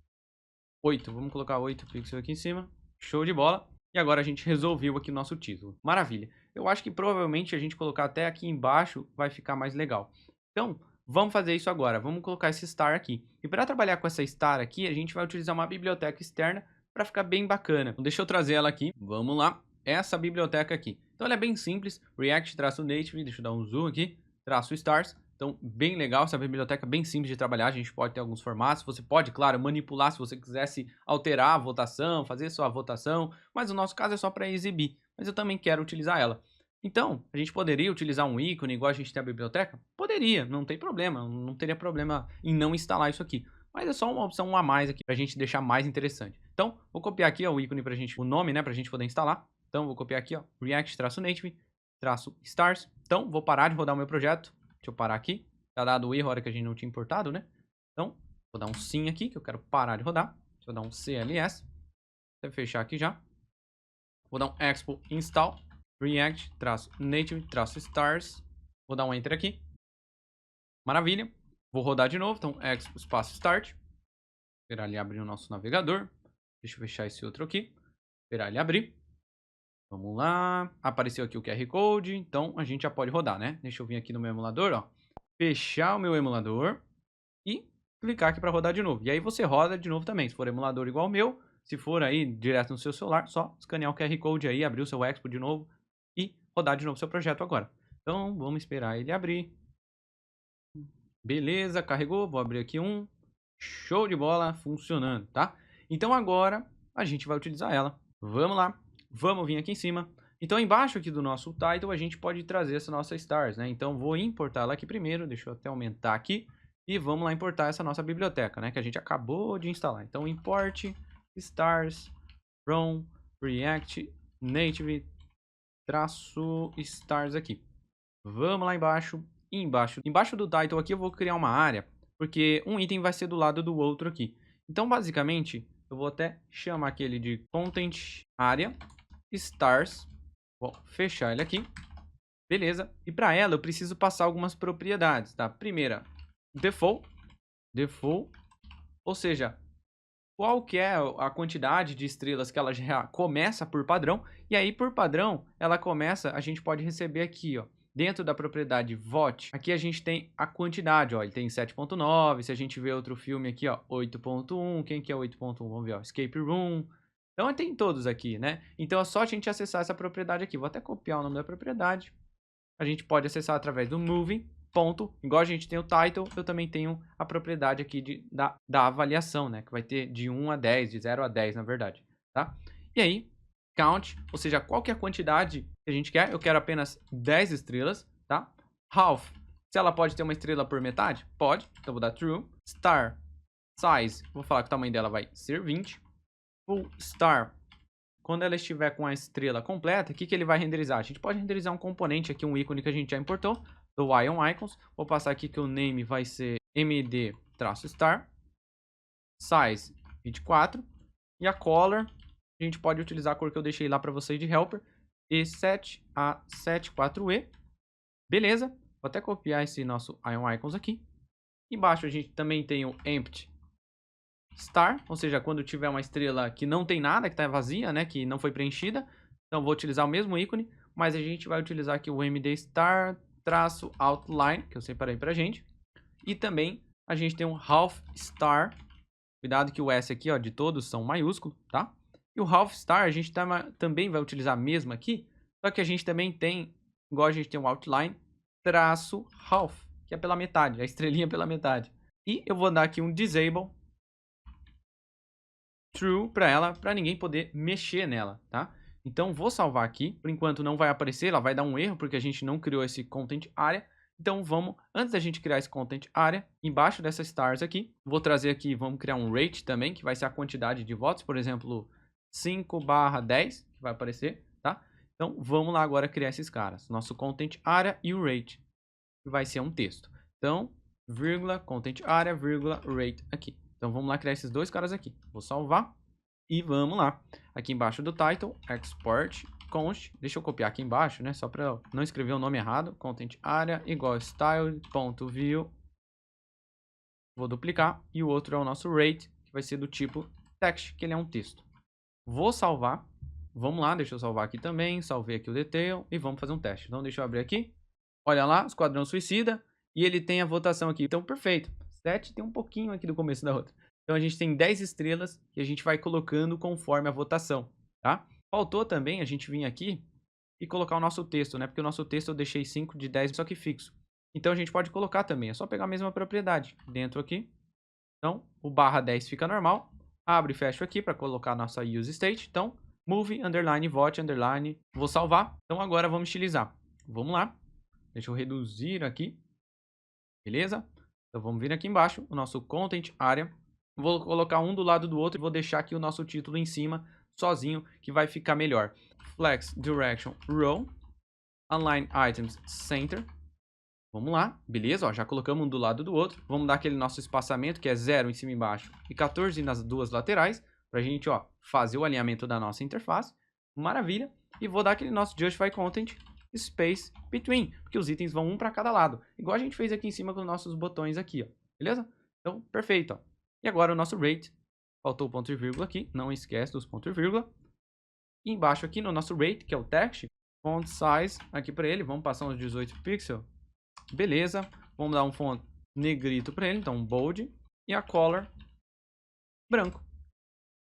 Speaker 1: 8, vamos colocar 8 pixels aqui em cima. Show de bola. E agora a gente resolveu aqui o nosso título. Maravilha. Eu acho que provavelmente a gente colocar até aqui embaixo vai ficar mais legal. Então, vamos fazer isso agora. Vamos colocar esse star aqui. E para trabalhar com essa star aqui, a gente vai utilizar uma biblioteca externa para ficar bem bacana. Então, deixa eu trazer ela aqui. Vamos lá. Essa biblioteca aqui. Então, ela é bem simples. React-native, deixa eu dar um zoom aqui. _stars. Então, bem legal, essa biblioteca bem simples de trabalhar, a gente pode ter alguns formatos, você pode, claro, manipular se você quisesse alterar a votação, fazer sua votação, mas no nosso caso é só para exibir, mas eu também quero utilizar ela. Então, a gente poderia utilizar um ícone igual a gente tem a biblioteca? Poderia, não tem problema, não teria problema em não instalar isso aqui, mas é só uma opção a mais aqui para a gente deixar mais interessante. Então, vou copiar aqui ó, o ícone para a gente, o nome, né, para a gente poder instalar. Então, vou copiar aqui, ó, React-native-stars. Então, vou parar de rodar o meu projeto. Deixa eu parar aqui. Tá dado o erro a hora que a gente não tinha importado, né? Então, vou dar um sim aqui, que eu quero parar de rodar. Deixa eu dar um CLS. Vou fechar aqui já. Vou dar um expo install react-native-stars. Vou dar um enter aqui. Maravilha. Vou rodar de novo. Então, expo espaço start. Esperar ele abrir o nosso navegador. Deixa eu fechar esse outro aqui. Esperar ele abrir. Vamos lá. Apareceu aqui o QR Code. Então, a gente já pode rodar, né? Deixa eu vir aqui no meu emulador, ó. Fechar o meu emulador. E clicar aqui para rodar de novo. E aí você roda de novo também. Se for emulador igual o meu. Se for aí direto no seu celular, só escanear o QR Code aí, abrir o seu Expo de novo. E rodar de novo o seu projeto agora. Então, vamos esperar ele abrir. Beleza, carregou. Vou abrir aqui um. Show de bola, funcionando, tá? Então, agora a gente vai utilizar ela. Vamos lá. Vamos vir aqui em cima. Então, embaixo aqui do nosso title, a gente pode trazer essa nossa stars, né? Então, vou importar ela aqui primeiro. Deixa eu até aumentar aqui. E vamos lá importar essa nossa biblioteca, né? Que a gente acabou de instalar. Então, import stars from React Native -stars aqui. Vamos lá embaixo. E embaixo do title aqui eu vou criar uma área. Porque um item vai ser do lado do outro aqui. Então, basicamente, eu vou até chamar aquele de content area stars. Vou fechar ele aqui. Beleza. E para ela eu preciso passar algumas propriedades, tá? Primeira, default. Ou seja, qual que é a quantidade de estrelas que ela já começa por padrão. E aí, por padrão, ela começa, a gente pode receber aqui, ó. Dentro da propriedade vote, aqui a gente tem a quantidade, ó, ele tem 7.9, se a gente vê outro filme aqui, ó, 8.1, quem que é 8.1? Vamos ver, ó, Escape Room. Então tem todos aqui, né? Então é só a gente acessar essa propriedade aqui. Vou até copiar o nome da propriedade. A gente pode acessar através do moving, ponto. Igual a gente tem o title, eu também tenho a propriedade aqui da avaliação, né? Que vai ter de 1 a 10, de 0 a 10, na verdade, tá? E aí, count, ou seja, qual que é a quantidade que a gente quer? Eu quero apenas 10 estrelas, tá? Half, se ela pode ter uma estrela por metade? Pode, então vou dar true. Star size, vou falar que o tamanho dela vai ser 20. Full star, quando ela estiver com a estrela completa, o que ele vai renderizar? A gente pode renderizar um componente aqui, um ícone que a gente já importou, do Ion Icons. Vou passar aqui que o name vai ser md-star, size 24, e a color, a gente pode utilizar a cor que eu deixei lá para vocês de helper, E7A74E. Beleza, Vou até copiar esse nosso Ion Icons aqui. Embaixo a gente também tem o Empty Star, ou seja, quando tiver uma estrela que não tem nada, que está vazia, né, que não foi preenchida. Então vou utilizar o mesmo ícone, mas a gente vai utilizar aqui o MD Star traço outline, que eu separei pra gente. E também a gente tem um half star. Cuidado que o S aqui, ó, de todos são maiúsculo, tá? E o half star a gente também vai utilizar a mesma aqui, só que a gente também tem, igual a gente tem um outline, traço half, que é pela metade, a estrelinha pela metade. E eu vou dar aqui um disable true para ela, para ninguém poder mexer nela, tá? Então vou salvar aqui, por enquanto não vai aparecer, ela vai dar um erro porque a gente não criou esse content area. Então vamos, antes da gente criar esse content area, embaixo dessas stars aqui, vou trazer aqui, vamos criar um rate também, que vai ser a quantidade de votos, por exemplo, 5/10, que vai aparecer, tá? Então vamos lá agora criar esses caras, nosso content area e o rate, que vai ser um texto. Então, vírgula, content area, vírgula, rate aqui. Então vamos lá criar esses dois caras aqui. Vou salvar e vamos lá. Aqui embaixo do title, export const. Deixa eu copiar aqui embaixo, né? Só para não escrever o nome errado. Content area igual style.view. Vou duplicar. E o outro é o nosso rate, que vai ser do tipo text, que ele é um texto. Vou salvar. Vamos lá, deixa eu salvar aqui também. Salvei aqui o detail e vamos fazer um teste. Então deixa eu abrir aqui. Olha lá, Esquadrão Suicida. E ele tem a votação aqui. Então perfeito. 7 tem um pouquinho aqui do começo da outra. Então a gente tem 10 estrelas e a gente vai colocando conforme a votação, tá? Faltou também a gente vir aqui e colocar o nosso texto, né? Porque o nosso texto eu deixei 5 de 10, só que fixo. Então a gente pode colocar também, é só pegar a mesma propriedade dentro aqui. Então o /10 fica normal. Abre e fecha aqui para colocar a nossa use state. Então move, underline, vote, underline. Vou salvar. Então agora vamos estilizar. Vamos lá. Deixa eu reduzir aqui. Beleza? Então vamos vir aqui embaixo, o nosso content area. Vou colocar um do lado do outro e vou deixar aqui o nosso título em cima, sozinho, que vai ficar melhor. Flex Direction Row. Align Items Center. Vamos lá, beleza? Ó, já colocamos um do lado do outro. Vamos dar aquele nosso espaçamento, que é 0 em cima e embaixo e 14 nas duas laterais, para a gente, ó, fazer o alinhamento da nossa interface. Maravilha. E vou dar aquele nosso Justify Content Space Between, porque os itens vão um para cada lado, igual a gente fez aqui em cima com os nossos botões aqui, ó. Beleza? Então, perfeito, ó. E agora o nosso rate, faltou o ponto e vírgula aqui, não esquece dos pontos e vírgula. E embaixo aqui no nosso rate, que é o text, font size aqui para ele, vamos passar uns 18 pixels. Beleza, vamos dar um font negrito para ele, então bold, e a color branco.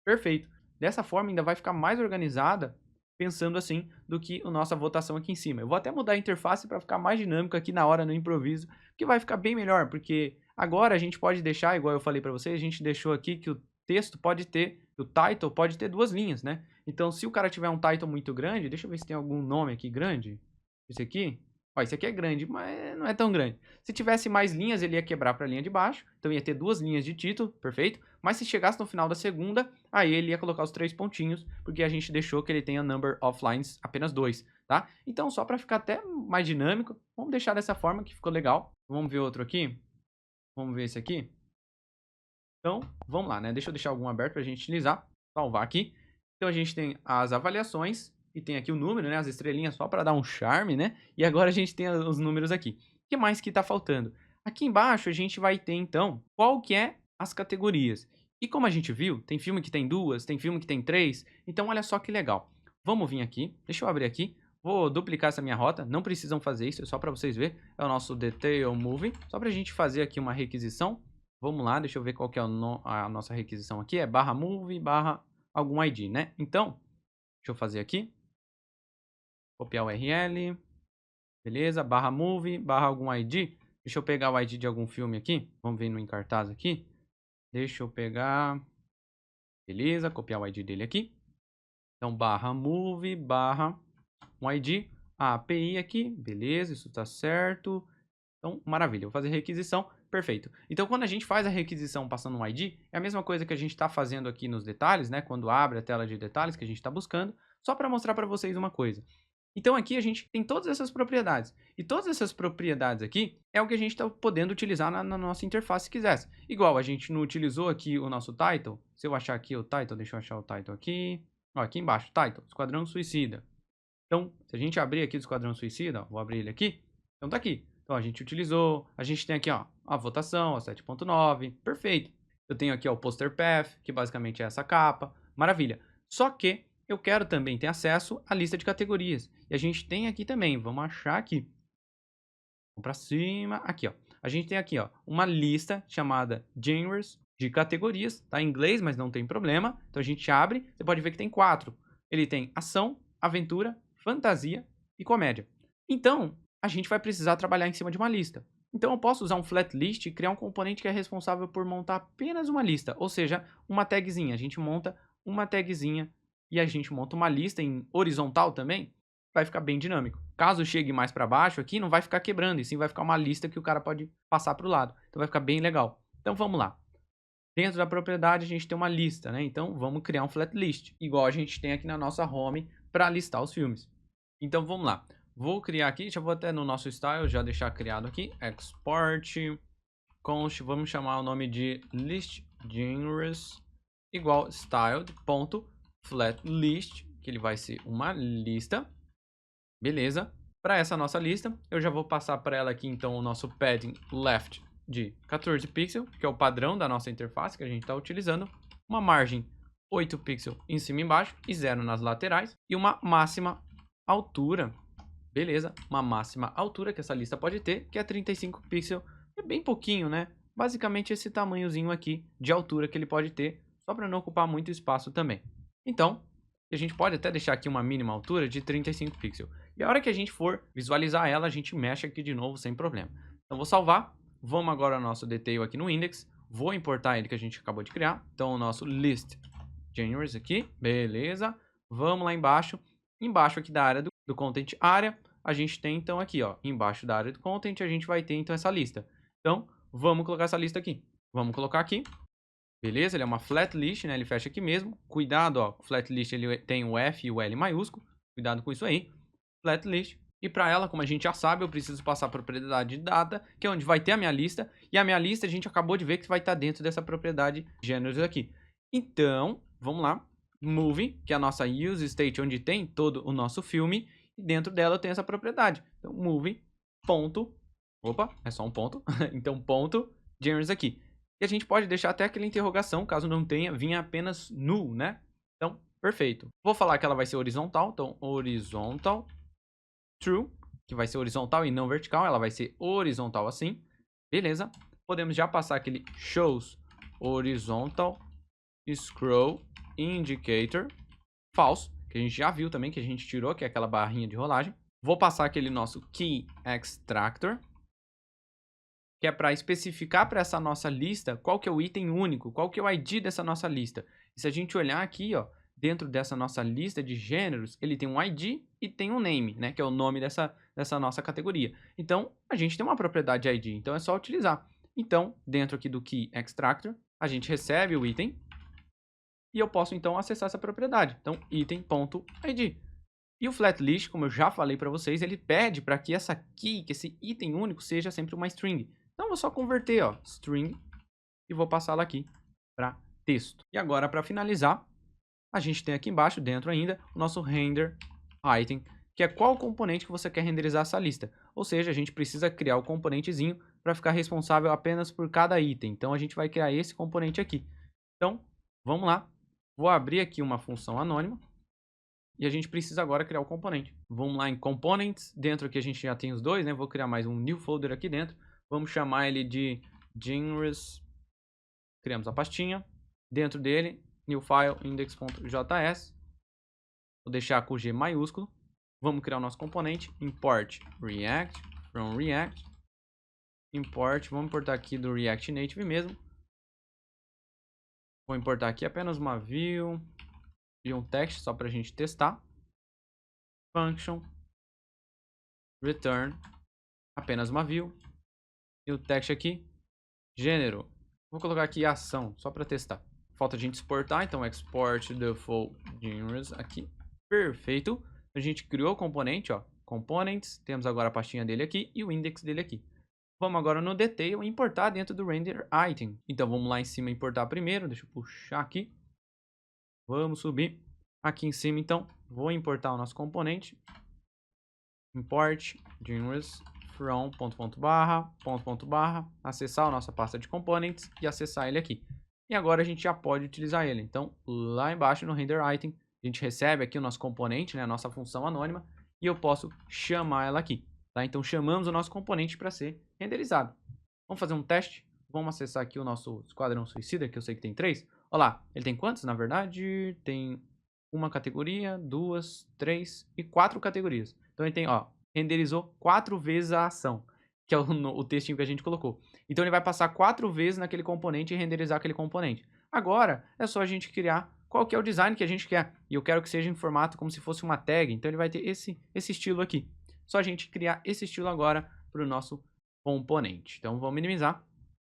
Speaker 1: Perfeito. Dessa forma ainda vai ficar mais organizada, pensando assim, do que a nossa votação aqui em cima. Eu vou até mudar a interface para ficar mais dinâmico aqui na hora, no improviso, que vai ficar bem melhor, porque agora a gente pode deixar, igual eu falei para vocês, a gente deixou aqui que o texto pode ter, o title pode ter 2 linhas, né? Então, se o cara tiver um title muito grande, deixa eu ver se tem algum nome aqui grande. Esse aqui? Ó, esse aqui é grande, mas não é tão grande. Se tivesse mais linhas, ele ia quebrar para a linha de baixo. Então ia ter 2 linhas de título, perfeito. Mas se chegasse no final da segunda, aí ele ia colocar os 3 pontinhos, porque a gente deixou que ele tenha number of lines apenas 2, tá? Então só para ficar até mais dinâmico, vamos deixar dessa forma que ficou legal. Vamos ver outro aqui. Vamos ver esse aqui. Então, vamos lá, né? Deixa eu deixar algum aberto para a gente utilizar. Salvar aqui. Então a gente tem as avaliações. E tem aqui o número, né? As estrelinhas só para dar um charme, né? E agora a gente tem os números aqui. O que mais que está faltando? Aqui embaixo a gente vai ter, então, qual que é as categorias. E como a gente viu, tem filme que tem 2, tem filme que tem 3. Então, olha só que legal. Vamos vir aqui. Deixa eu abrir aqui. Vou duplicar essa minha rota. Não precisam fazer isso, é só para vocês verem. É o nosso Detail Movie. Só para a gente fazer aqui uma requisição. Vamos lá, deixa eu ver qual que é a nossa requisição aqui. É /move, algum ID, né? Então, deixa eu fazer aqui. Copiar o URL, beleza, /move, algum ID. Deixa eu pegar o ID de algum filme aqui. Vamos ver no encartaz aqui. Deixa eu pegar, beleza, copiar o ID dele aqui. Então, /move, um ID, a API aqui, beleza, isso tá certo. Então, maravilha, vou fazer requisição, perfeito. Então, quando a gente faz a requisição passando um ID, é a mesma coisa que a gente está fazendo aqui nos detalhes, né? Quando abre a tela de detalhes que a gente está buscando, só para mostrar para vocês uma coisa. Então aqui a gente tem todas essas propriedades. E todas essas propriedades aqui é o que a gente está podendo utilizar na nossa interface se quisesse. Igual a gente não utilizou aqui o nosso title. Se eu achar aqui o title, deixa eu achar o title aqui. Ó, aqui embaixo, title, Esquadrão Suicida. Então, se a gente abrir aqui do Esquadrão Suicida, ó, vou abrir ele aqui. Então tá aqui. Então a gente utilizou, a gente tem aqui ó, a votação, a 7.9, perfeito. Eu tenho aqui ó, o poster path, que basicamente é essa capa, maravilha. Só que eu quero também ter acesso à lista de categorias. E a gente tem aqui também, vamos achar aqui. Vamos para cima, aqui ó. A gente tem aqui ó, uma lista chamada Genres de categorias, tá em inglês, mas não tem problema. Então a gente abre, você pode ver que tem 4. Ele tem ação, aventura, fantasia e comédia. Então, a gente vai precisar trabalhar em cima de uma lista. Então eu posso usar um flat list e criar um componente que é responsável por montar apenas uma lista, ou seja, uma tagzinha. A gente monta uma tagzinha e a gente monta uma lista em horizontal também, vai ficar bem dinâmico. Caso chegue mais para baixo aqui, não vai ficar quebrando, e sim vai ficar uma lista que o cara pode passar para o lado. Então vai ficar bem legal. Então vamos lá. Dentro da propriedade a gente tem uma lista, né? Então vamos criar um flat list, igual a gente tem aqui na nossa home para listar os filmes. Então vamos lá. Vou criar aqui, já vou até no nosso style já deixar criado aqui, export const, vamos chamar o nome de list genres igual styled.flatlist, que ele vai ser uma lista. Beleza? Para essa nossa lista, eu já vou passar para ela aqui então o nosso padding left de 14 pixels, que é o padrão da nossa interface que a gente está utilizando, uma margem 8 pixels em cima e embaixo e 0 nas laterais, e uma máxima altura, beleza? Uma máxima altura que essa lista pode ter, que é 35 pixels, é bem pouquinho, né? Basicamente esse tamanhozinho aqui de altura que ele pode ter, só para não ocupar muito espaço também. Então, a gente pode até deixar aqui uma mínima altura de 35 pixels. E a hora que a gente for visualizar ela, a gente mexe aqui de novo sem problema. Então vou salvar, vamos agora ao nosso detail aqui no index, vou importar ele que a gente acabou de criar. Então o nosso list genres aqui, beleza. Vamos lá embaixo, embaixo aqui da área do content area, a gente tem então aqui ó, embaixo da área do content a gente vai ter então essa lista. Então vamos colocar essa lista aqui, vamos colocar aqui. Beleza? Ele é uma flat list, né? Ele fecha aqui mesmo. Cuidado, ó. Flat list ele tem o F e o L maiúsculo. Cuidado com isso aí. Flat list. E para ela, como a gente já sabe, eu preciso passar a propriedade de data, que é onde vai ter a minha lista. E a minha lista a gente acabou de ver que vai estar dentro dessa propriedade gêneros aqui. Então, vamos lá. Movie, que é a nossa use state, onde tem todo o nosso filme. E dentro dela eu tenho essa propriedade. Então, movie, ponto. Opa, é só um ponto. Então, ponto, genres aqui. E a gente pode deixar até aquela interrogação, caso não tenha, vinha apenas null, né? Então, perfeito. Vou falar que ela vai ser horizontal, então horizontal true, que vai ser horizontal e não vertical, ela vai ser horizontal assim. Beleza. Podemos já passar aquele shows horizontal scroll indicator false, que a gente já viu também, que a gente tirou, que é aquela barrinha de rolagem. Vou passar aquele nosso key extractor, que é para especificar para essa nossa lista qual que é o item único, qual que é o ID dessa nossa lista. E se a gente olhar aqui, ó, dentro dessa nossa lista de gêneros, ele tem um ID e tem um name, né, que é o nome dessa nossa categoria. Então, a gente tem uma propriedade ID, então é só utilizar. Então, dentro aqui do Key Extractor, a gente recebe o item e eu posso, então, acessar essa propriedade. Então, item.id. E o flat list, como eu já falei para vocês, ele pede para que essa key, que esse item único, seja sempre uma string. Então, eu vou só converter, ó, string, e vou passá-la aqui para texto. E agora, para finalizar, a gente tem aqui embaixo, dentro ainda, o nosso render item, que é qual componente que você quer renderizar essa lista. Ou seja, a gente precisa criar o componentezinho para ficar responsável apenas por cada item. Então, a gente vai criar esse componente aqui. Então, vamos lá. Vou abrir aqui uma função anônima. E a gente precisa agora criar o componente. Vamos lá em Components. Dentro aqui a gente já tem os dois, né? Vou criar mais um new folder aqui dentro. Vamos chamar ele de genres. Criamos a pastinha. Dentro dele, new file index.js. Vou deixar com o G maiúsculo. Vamos criar o nosso componente. Import React from React. Import, vamos importar aqui do React Native mesmo. Vou importar aqui apenas uma view e um text só para a gente testar. Function return apenas uma view e o text aqui gênero. Vou colocar aqui ação só para testar. Falta a gente exportar, então export default genres aqui. Perfeito. A gente criou o componente, ó, components. Temos agora a pastinha dele aqui e o index dele aqui. Vamos agora no detail e importar dentro do render item. Então vamos lá em cima importar primeiro. Deixa eu puxar aqui. Vamos subir aqui em cima. Então vou importar o nosso componente. Import genres from ponto barra, acessar a nossa pasta de components e acessar ele aqui. E agora a gente já pode utilizar ele. Então, lá embaixo no render item, a gente recebe aqui o nosso componente, né, a nossa função anônima, e eu posso chamar ela aqui. Tá? Então, chamamos o nosso componente para ser renderizado. Vamos fazer um teste? Vamos acessar aqui o nosso Esquadrão Suicida, que eu sei que tem 3. Olha lá, ele tem quantos? Na verdade, tem uma categoria, 2, 3 e 4 categorias. Então, ele tem, ó, renderizou 4 vezes a ação, que é o textinho que a gente colocou. Então, ele vai passar 4 vezes naquele componente e renderizar aquele componente. Agora, é só a gente criar qual que é o design que a gente quer. E eu quero que seja em formato como se fosse uma tag. Então, ele vai ter esse estilo aqui. Só a gente criar esse estilo agora para o nosso componente. Então, vamos minimizar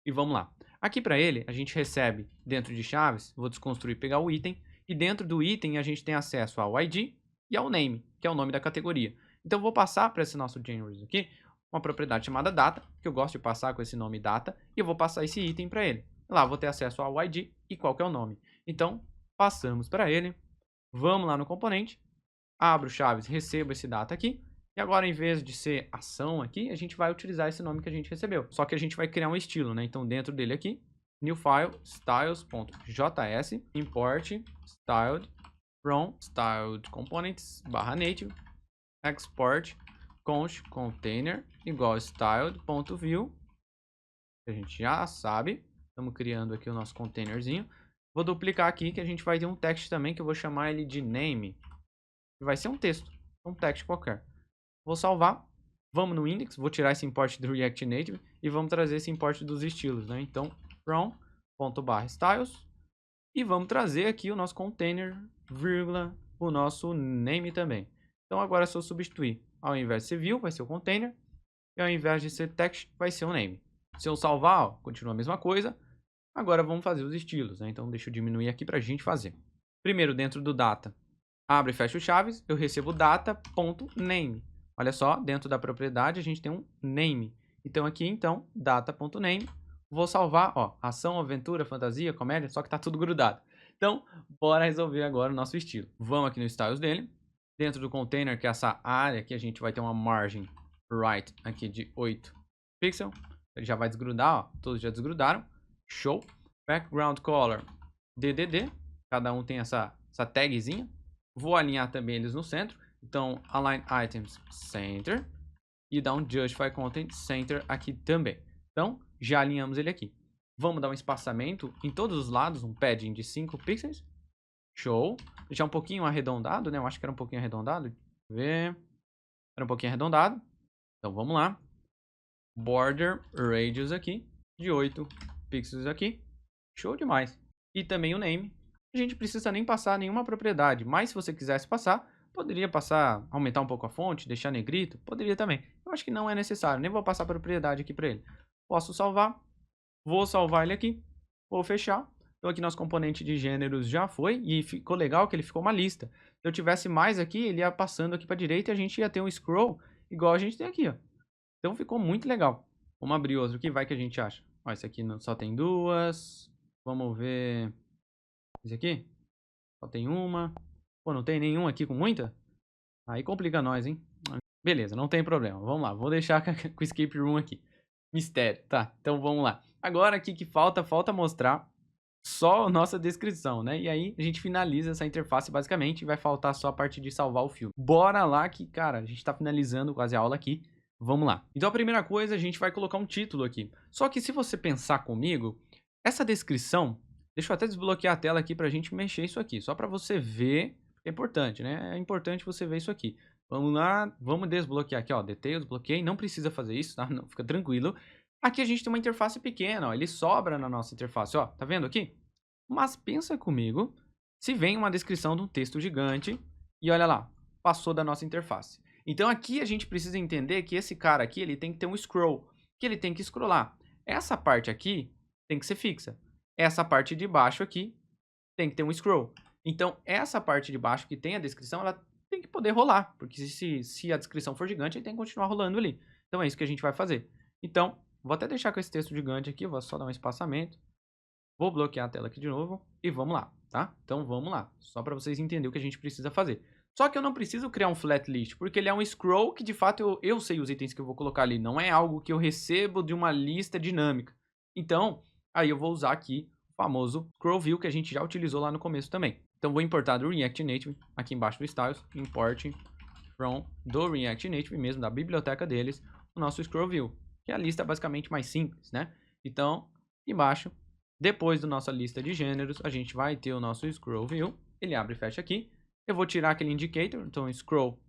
Speaker 1: e vamos lá. Aqui para ele, a gente recebe dentro de chaves, vou desconstruir e pegar o item, e dentro do item a gente tem acesso ao ID e ao name, que é o nome da categoria. Então, eu vou passar para esse nosso Genres aqui uma propriedade chamada data, que eu gosto de passar com esse nome data, e eu vou passar esse item para ele. Lá, vou ter acesso ao ID e qual que é o nome. Então, passamos para ele, vamos lá no componente, abro chaves, recebo esse data aqui, e agora, em vez de ser ação aqui, a gente vai utilizar esse nome que a gente recebeu. Só que a gente vai criar um estilo, né? Então, dentro dele aqui, new file, styles.js, import styled from styled components /native, export const container igual styled.view. A gente já sabe. Estamos criando aqui o nosso containerzinho. Vou duplicar aqui que a gente vai ter um text também que eu vou chamar ele de name. Vai ser um texto, um text qualquer. Vou salvar, vamos no index, vou tirar esse import do React Native e vamos trazer esse import dos estilos, né? Então, from.styles e vamos trazer aqui o nosso container, vírgula, o nosso name também. Então, agora se eu substituir, ao invés de ser view, vai ser o container, e ao invés de ser text, vai ser o name. Se eu salvar, ó, continua a mesma coisa. Agora vamos fazer os estilos, né? Então, deixa eu diminuir aqui para a gente fazer. Primeiro, dentro do data, abre e fecha o chaves, eu recebo data.name. Olha só, dentro da propriedade a gente tem um name. Então aqui, então, data.name. Vou salvar, ó, ação, aventura, fantasia, comédia, só que tá tudo grudado. Então, bora resolver agora o nosso estilo. Vamos aqui no styles dele. Dentro do container, que é essa área aqui, a gente vai ter uma margem right aqui de 8 pixels. Ele já vai desgrudar, ó, todos já desgrudaram. Show. Background color DDD. Cada um tem essa tagzinha. Vou alinhar também eles no centro. Então, align items center e dar um justify content center aqui também. Então, já alinhamos ele aqui. Vamos dar um espaçamento em todos os lados, um padding de 5 pixels. Show. Deixar um pouquinho arredondado, né? Eu acho que era um pouquinho arredondado. Deixa eu ver. Era um pouquinho arredondado. Então, vamos lá. Border radius aqui de 8 pixels aqui. Show demais. E também o name. A gente precisa nem passar nenhuma propriedade, mas se você quisesse passar, poderia passar, aumentar um pouco a fonte, deixar negrito, poderia também. Eu acho que não é necessário, nem vou passar propriedade aqui para ele. Posso salvar, vou salvar ele aqui, vou fechar. Então aqui nosso componente de gêneros já foi e ficou legal que ele ficou uma lista. Se eu tivesse mais aqui, ele ia passando aqui para a direita e a gente ia ter um scroll igual a gente tem aqui, ó. Então ficou muito legal. Vamos abrir outro aqui, vai que a gente acha. Ó, esse aqui só tem 2. Vamos ver esse aqui. Só tem uma. Pô, não tem nenhum aqui com muita? Aí complica nós, hein? Beleza, não tem problema. Vamos lá, vou deixar com o escape room aqui. Mistério, tá? Então vamos lá. Agora aqui que falta mostrar só a nossa descrição, né? E aí a gente finaliza essa interface basicamente e vai faltar só a parte de salvar o filme. Bora lá que, cara, a gente tá finalizando quase a aula aqui. Vamos lá. Então a primeira coisa, a gente vai colocar um título aqui. Só que se você pensar comigo, essa descrição, deixa eu até desbloquear a tela aqui pra gente mexer isso aqui, só pra você ver, é importante, né? É importante você ver isso aqui. Vamos lá, vamos desbloquear aqui, ó, details, bloqueei, não precisa fazer isso, tá? Não, fica tranquilo. Aqui a gente tem uma interface pequena, ó, ele sobra na nossa interface, ó, tá vendo aqui? Mas pensa comigo, se vem uma descrição de um texto gigante e olha lá, passou da nossa interface. Então aqui a gente precisa entender que esse cara aqui, ele tem que ter um scroll, que ele tem que scrollar. Essa parte aqui tem que ser fixa. Essa parte de baixo aqui tem que ter um scroll. Então essa parte de baixo que tem a descrição, ela tem que poder rolar, porque se a descrição for gigante, ele tem que continuar rolando ali. Então é isso que a gente vai fazer. Então, vou até deixar com esse texto gigante aqui, vou só dar um espaçamento. Vou bloquear a tela aqui de novo e vamos lá, tá? Então vamos lá, só para vocês entenderem o que a gente precisa fazer. Só que eu não preciso criar um flat list, porque ele é um scroll que de fato eu sei os itens que eu vou colocar ali, não é algo que eu recebo de uma lista dinâmica. Então, aí eu vou usar aqui o famoso scroll view que a gente já utilizou lá no começo também. Então vou importar do React Native, aqui embaixo do Styles, import from do React Native mesmo, da biblioteca deles, o nosso scroll view, que é a lista basicamente mais simples, né? Então, embaixo, depois da nossa lista de gêneros, a gente vai ter o nosso scroll view, ele abre e fecha aqui. Eu vou tirar aquele indicator, então scroll,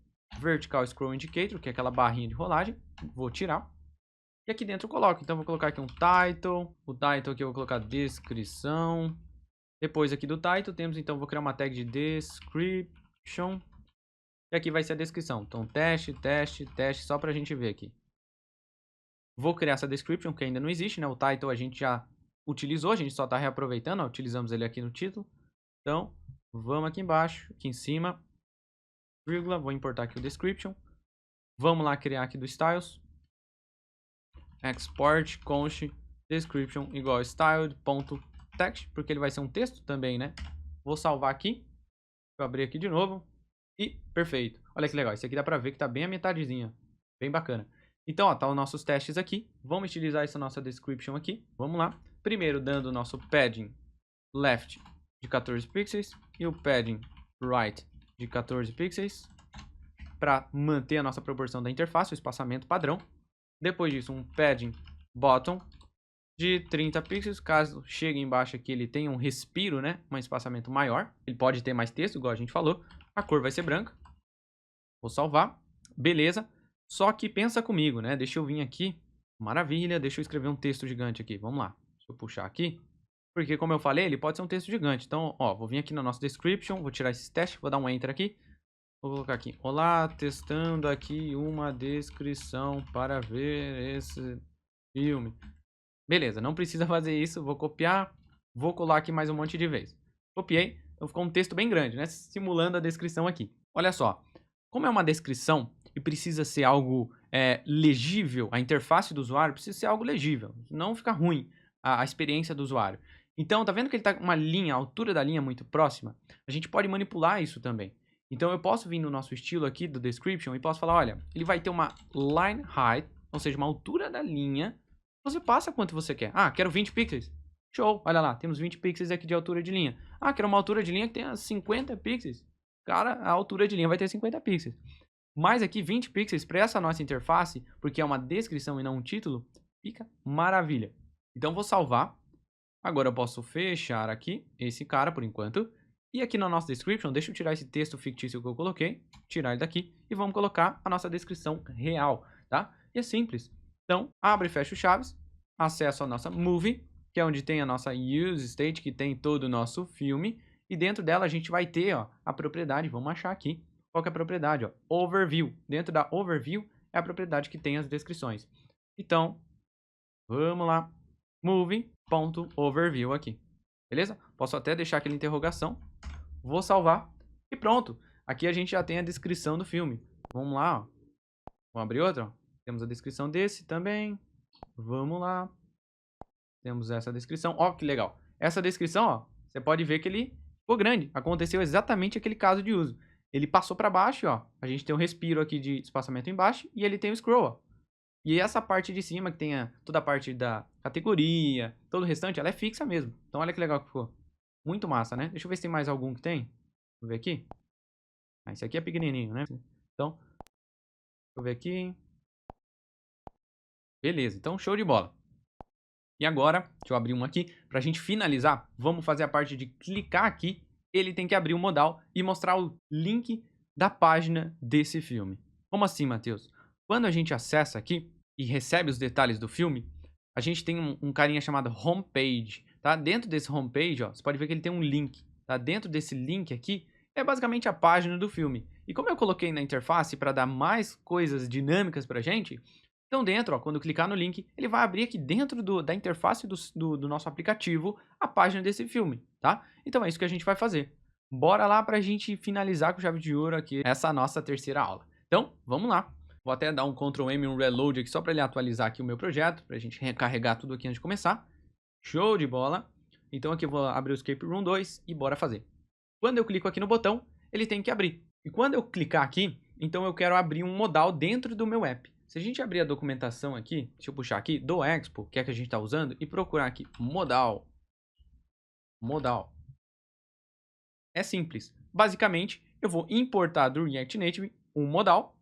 Speaker 1: vertical scroll indicator, que é aquela barrinha de rolagem, vou tirar. E aqui dentro eu coloco, então vou colocar aqui um title, o title aqui eu vou colocar descrição. Depois aqui do title temos, então vou criar uma tag de description. E aqui vai ser a descrição, então teste, teste, teste, só pra gente ver aqui. Vou criar essa description, que ainda não existe, né? O title a gente já utilizou, a gente só tá reaproveitando, ó, utilizamos ele aqui no título. Então, vamos aqui embaixo, aqui em cima, vírgula, vou importar aqui o description. Vamos lá criar aqui do styles. Export const description igual styled.text, porque ele vai ser um texto também, né? Vou salvar aqui. Vou abrir aqui de novo. E perfeito. Olha que legal, esse aqui dá pra ver que tá bem a metadezinha. Bem bacana. Então, ó, tá os nossos testes aqui. Vamos utilizar essa nossa description aqui. Vamos lá. Primeiro, dando o nosso padding left de 14 pixels e o padding right de 14 pixels para manter a nossa proporção da interface, o espaçamento padrão. Depois disso, um padding bottom de 30 pixels, caso chegue embaixo aqui ele tenha um respiro, né, um espaçamento maior. Ele pode ter mais texto, igual a gente falou. A cor vai ser branca. Vou salvar. Beleza. Só que pensa comigo, né? Deixa eu vir aqui. Maravilha. Deixa eu escrever um texto gigante aqui. Vamos lá. Deixa eu puxar aqui. Porque, como eu falei, ele pode ser um texto gigante. Então, ó, vou vir aqui na nossa description. Vou tirar esse teste. Vou dar um enter aqui. Vou colocar aqui. Olá, testando aqui uma descrição para ver esse filme. Beleza, não precisa fazer isso. Vou copiar. Vou colar aqui mais um monte de vezes. Copiei. Então ficou um texto bem grande, né? Simulando a descrição aqui. Olha só. Como é uma descrição e precisa ser algo legível, a interface do usuário precisa ser algo legível. Não fica ruim a experiência do usuário. Então, tá vendo que ele tá com uma linha, a altura da linha muito próxima? A gente pode manipular isso também. Então, eu posso vir no nosso estilo aqui do description e posso falar, olha, ele vai ter uma line height, ou seja, uma altura da linha. Você passa quanto você quer. Ah, quero 20 pixels. Show, olha lá, temos 20 pixels aqui de altura de linha. Ah, quero uma altura de linha que tenha 50 pixels. Cara, a altura de linha vai ter 50 pixels. Mas aqui 20 pixels para essa nossa interface, porque é uma descrição e não um título, fica maravilha. Então vou salvar. Agora eu posso fechar aqui esse cara por enquanto. E aqui na nossa description, deixa eu tirar esse texto fictício que eu coloquei, tirar ele daqui e vamos colocar a nossa descrição real, tá? E é simples. Então, abre e fecha o chaves, acesso a nossa movie, que é onde tem a nossa use state, que tem todo o nosso filme, e dentro dela a gente vai ter, ó, a propriedade, vamos achar aqui, qual que é a propriedade, ó, overview. Dentro da overview é a propriedade que tem as descrições. Então, vamos lá, movie.overview aqui, beleza? Posso até deixar aquela interrogação, vou salvar e pronto. Aqui a gente já tem a descrição do filme. Vamos lá, ó. Vamos abrir outro, ó. Temos a descrição desse também. Vamos lá. Temos essa descrição. Ó, que legal. Essa descrição, ó, você pode ver que ele ficou grande. Aconteceu exatamente aquele caso de uso. Ele passou para baixo, ó. A gente tem um respiro aqui de espaçamento embaixo e ele tem o scroll, ó. E essa parte de cima, que tem toda a parte da categoria, todo o restante, ela é fixa mesmo. Então olha que legal que ficou. Muito massa, né? Deixa eu ver se tem mais algum que tem. Vou ver aqui. Ah, esse aqui é pequenininho, né? Então, deixa eu ver aqui. Beleza, então show de bola. E agora, deixa eu abrir um aqui. Pra gente finalizar, vamos fazer a parte de clicar aqui. Ele tem que abrir o modal e mostrar o link da página desse filme. Como assim, Matheus? Quando a gente acessa aqui e recebe os detalhes do filme, a gente tem um carinha chamado homepage, tá? Dentro desse homepage, ó, você pode ver que ele tem um link, tá? Dentro desse link aqui é basicamente a página do filme. E como eu coloquei na interface para dar mais coisas dinâmicas pra gente, então dentro, ó, quando eu clicar no link, ele vai abrir aqui dentro da interface do nosso aplicativo a página desse filme, tá? Então é isso que a gente vai fazer. Bora lá pra gente finalizar com chave de ouro aqui essa nossa terceira aula. Então, vamos lá. Vou até dar um Ctrl M e um Reload aqui só para ele atualizar aqui o meu projeto, para a gente recarregar tudo aqui antes de começar. Show de bola! Então aqui eu vou abrir o Escape Room 2 e bora fazer. Quando eu clico aqui no botão, ele tem que abrir. E quando eu clicar aqui, então eu quero abrir um modal dentro do meu app. Se a gente abrir a documentação aqui, deixa eu puxar aqui, do Expo, que é que a gente está usando, e procurar aqui modal. É simples. Basicamente, eu vou importar do React Native um modal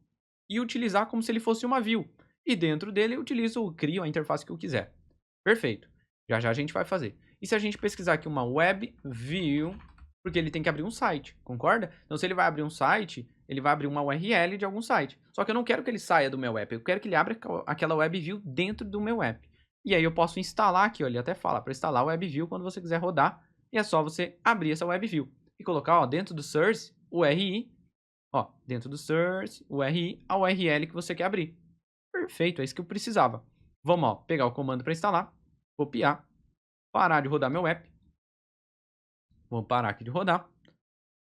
Speaker 1: e utilizar como se ele fosse uma view. E dentro dele eu crio a interface que eu quiser. Perfeito. Já já a gente vai fazer. E se a gente pesquisar aqui uma web view, porque ele tem que abrir um site, concorda? Então se ele vai abrir um site, ele vai abrir uma URL de algum site. Só que eu não quero que ele saia do meu app, eu quero que ele abra aquela web view dentro do meu app. E aí eu posso instalar aqui, ó, ele até fala para instalar o web view quando você quiser rodar, e é só você abrir essa web view e colocar, ó, dentro do source, URI, ó, dentro do source, URI, a URL que você quer abrir. Perfeito, é isso que eu precisava. Vamos, ó, pegar o comando para instalar, copiar, parar de rodar meu app. Vamos parar aqui de rodar.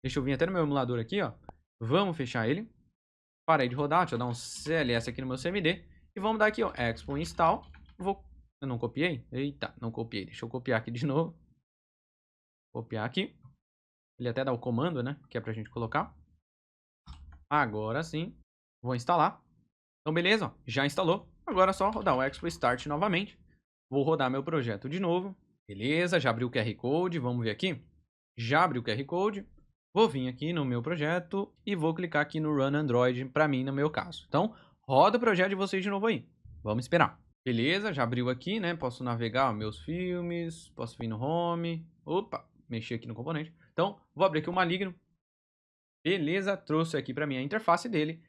Speaker 1: Deixa eu vir até no meu emulador aqui, ó. Vamos fechar ele. Parei de rodar, deixa eu dar um CLS aqui no meu CMD. E vamos dar aqui, ó, expo install. Eu não copiei? Eita, não copiei. Deixa eu copiar aqui de novo. Copiar aqui. Ele até dá o comando, né, que é pra gente colocar. Agora sim. Vou instalar. Então, beleza, ó, já instalou. Agora é só rodar o Expo Start novamente. Vou rodar meu projeto de novo. Beleza, já abriu o QR Code. Vamos ver aqui. Já abriu o QR Code. Vou vir aqui no meu projeto e vou clicar aqui no Run Android para mim, no meu caso. Então, roda o projeto de vocês de novo aí. Vamos esperar. Beleza, já abriu aqui, né? Posso navegar meus filmes, posso vir no Home. Opa, mexer aqui no componente. Então, vou abrir aqui o Maligno. Beleza, trouxe aqui para mim a interface dele.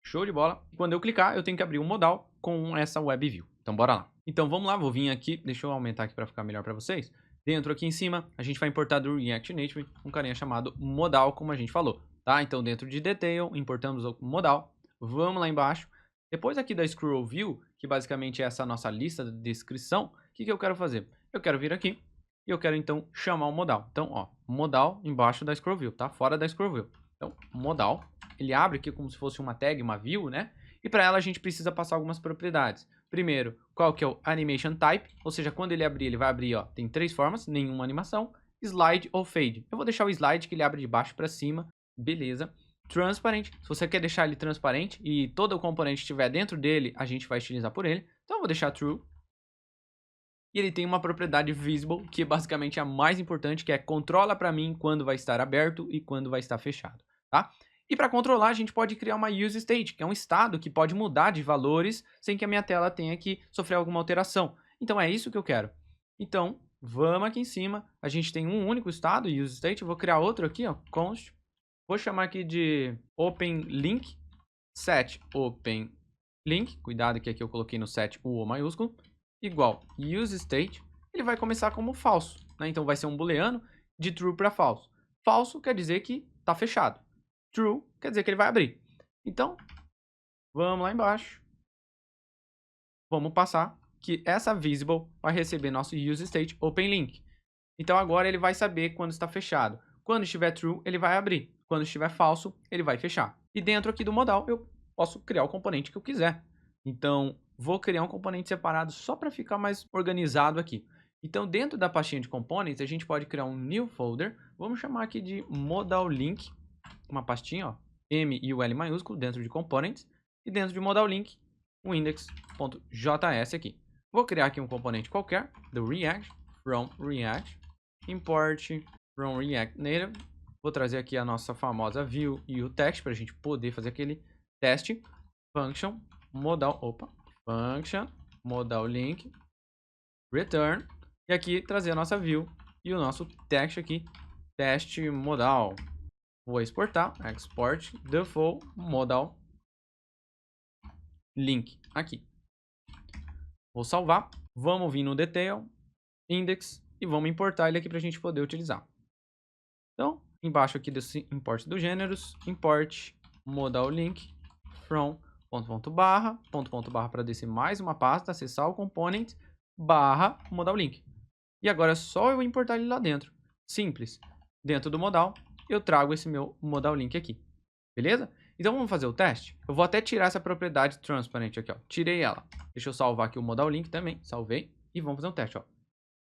Speaker 1: Show de bola. Quando eu clicar, eu tenho que abrir um modal com essa web view. Então, bora lá. Então, vamos lá. Vou vir aqui. Deixa eu aumentar aqui para ficar melhor para vocês. Dentro aqui em cima, a gente vai importar do React Native um carinha chamado modal, como a gente falou. Tá? Então, dentro de detail, importamos o modal. Vamos lá embaixo. Depois aqui da scroll view, que basicamente é essa nossa lista de descrição, o que eu quero fazer? Eu quero vir aqui e eu quero, então, chamar o modal. Então, ó, modal embaixo da scroll view, tá? Fora da scroll view. Então, modal, ele abre aqui como se fosse uma tag, uma view, né? E para ela a gente precisa passar algumas propriedades. Primeiro, qual que é o animation type, ou seja, quando ele abrir, ele vai abrir, ó, tem 3 formas, nenhuma animação, slide ou fade. Eu vou deixar o slide que ele abre de baixo para cima, beleza. Transparent, se você quer deixar ele transparente e todo o componente estiver dentro dele, a gente vai utilizar por ele. Então eu vou deixar true. E ele tem uma propriedade visible, que é basicamente a mais importante, que é controla para mim quando vai estar aberto e quando vai estar fechado, tá? E para controlar, a gente pode criar uma use state, que é um estado que pode mudar de valores sem que a minha tela tenha que sofrer alguma alteração. Então é isso que eu quero. Então, vamos aqui em cima, a gente tem um único estado, use state, eu vou criar outro aqui, ó, const. Vou chamar aqui de open link, set open link, cuidado que aqui eu coloquei no set o maiúsculo, igual useState, ele vai começar como falso, né? Então vai ser um booleano de true para falso. Falso quer dizer que está fechado. True quer dizer que ele vai abrir. Então, vamos lá embaixo. Vamos passar que essa visible vai receber nosso useState openLink. Então agora ele vai saber quando está fechado. Quando estiver true, ele vai abrir. Quando estiver falso, ele vai fechar. E dentro aqui do modal, eu posso criar o componente que eu quiser. Então, vou criar um componente separado só para ficar mais organizado aqui. Então, dentro da pastinha de components, a gente pode criar um new folder. Vamos chamar aqui de modal link, uma pastinha, ó, M e o L maiúsculo, dentro de components. E dentro de modal link, o index.js aqui. Vou criar aqui um componente qualquer, do React, from React, import from React Native. Vou trazer aqui a nossa famosa view e o text para a gente poder fazer aquele teste. Function, modal link, return. E aqui trazer a nossa view e o nosso text aqui, teste modal. Vou exportar, export default modal link aqui. Vou salvar, vamos vir no detail, index e vamos importar ele aqui para a gente poder utilizar. Então, embaixo aqui desse import do gêneros, import modal link from barra para descer mais uma pasta, acessar o component barra modal link. E agora é só eu importar ele lá dentro. Simples. Dentro do modal, eu trago esse meu modal link aqui. Beleza? Então vamos fazer o teste. Eu vou até tirar essa propriedade transparent aqui, ó. Tirei ela. Deixa eu salvar aqui o modal link também. Salvei. E vamos fazer um teste, ó.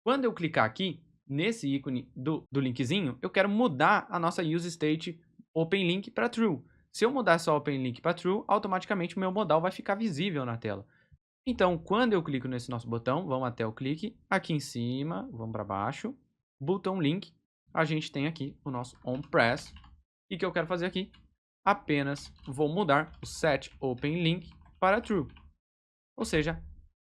Speaker 1: Quando eu clicar aqui, nesse ícone do linkzinho, eu quero mudar a nossa useState openLink para true. Se eu mudar essa Open Link para True, automaticamente o meu modal vai ficar visível na tela. Então, quando eu clico nesse nosso botão, vamos até o clique, aqui em cima, vamos para baixo, botão Link, a gente tem aqui o nosso OnPress. E o que eu quero fazer aqui? Apenas vou mudar o Set Open Link para True. Ou seja,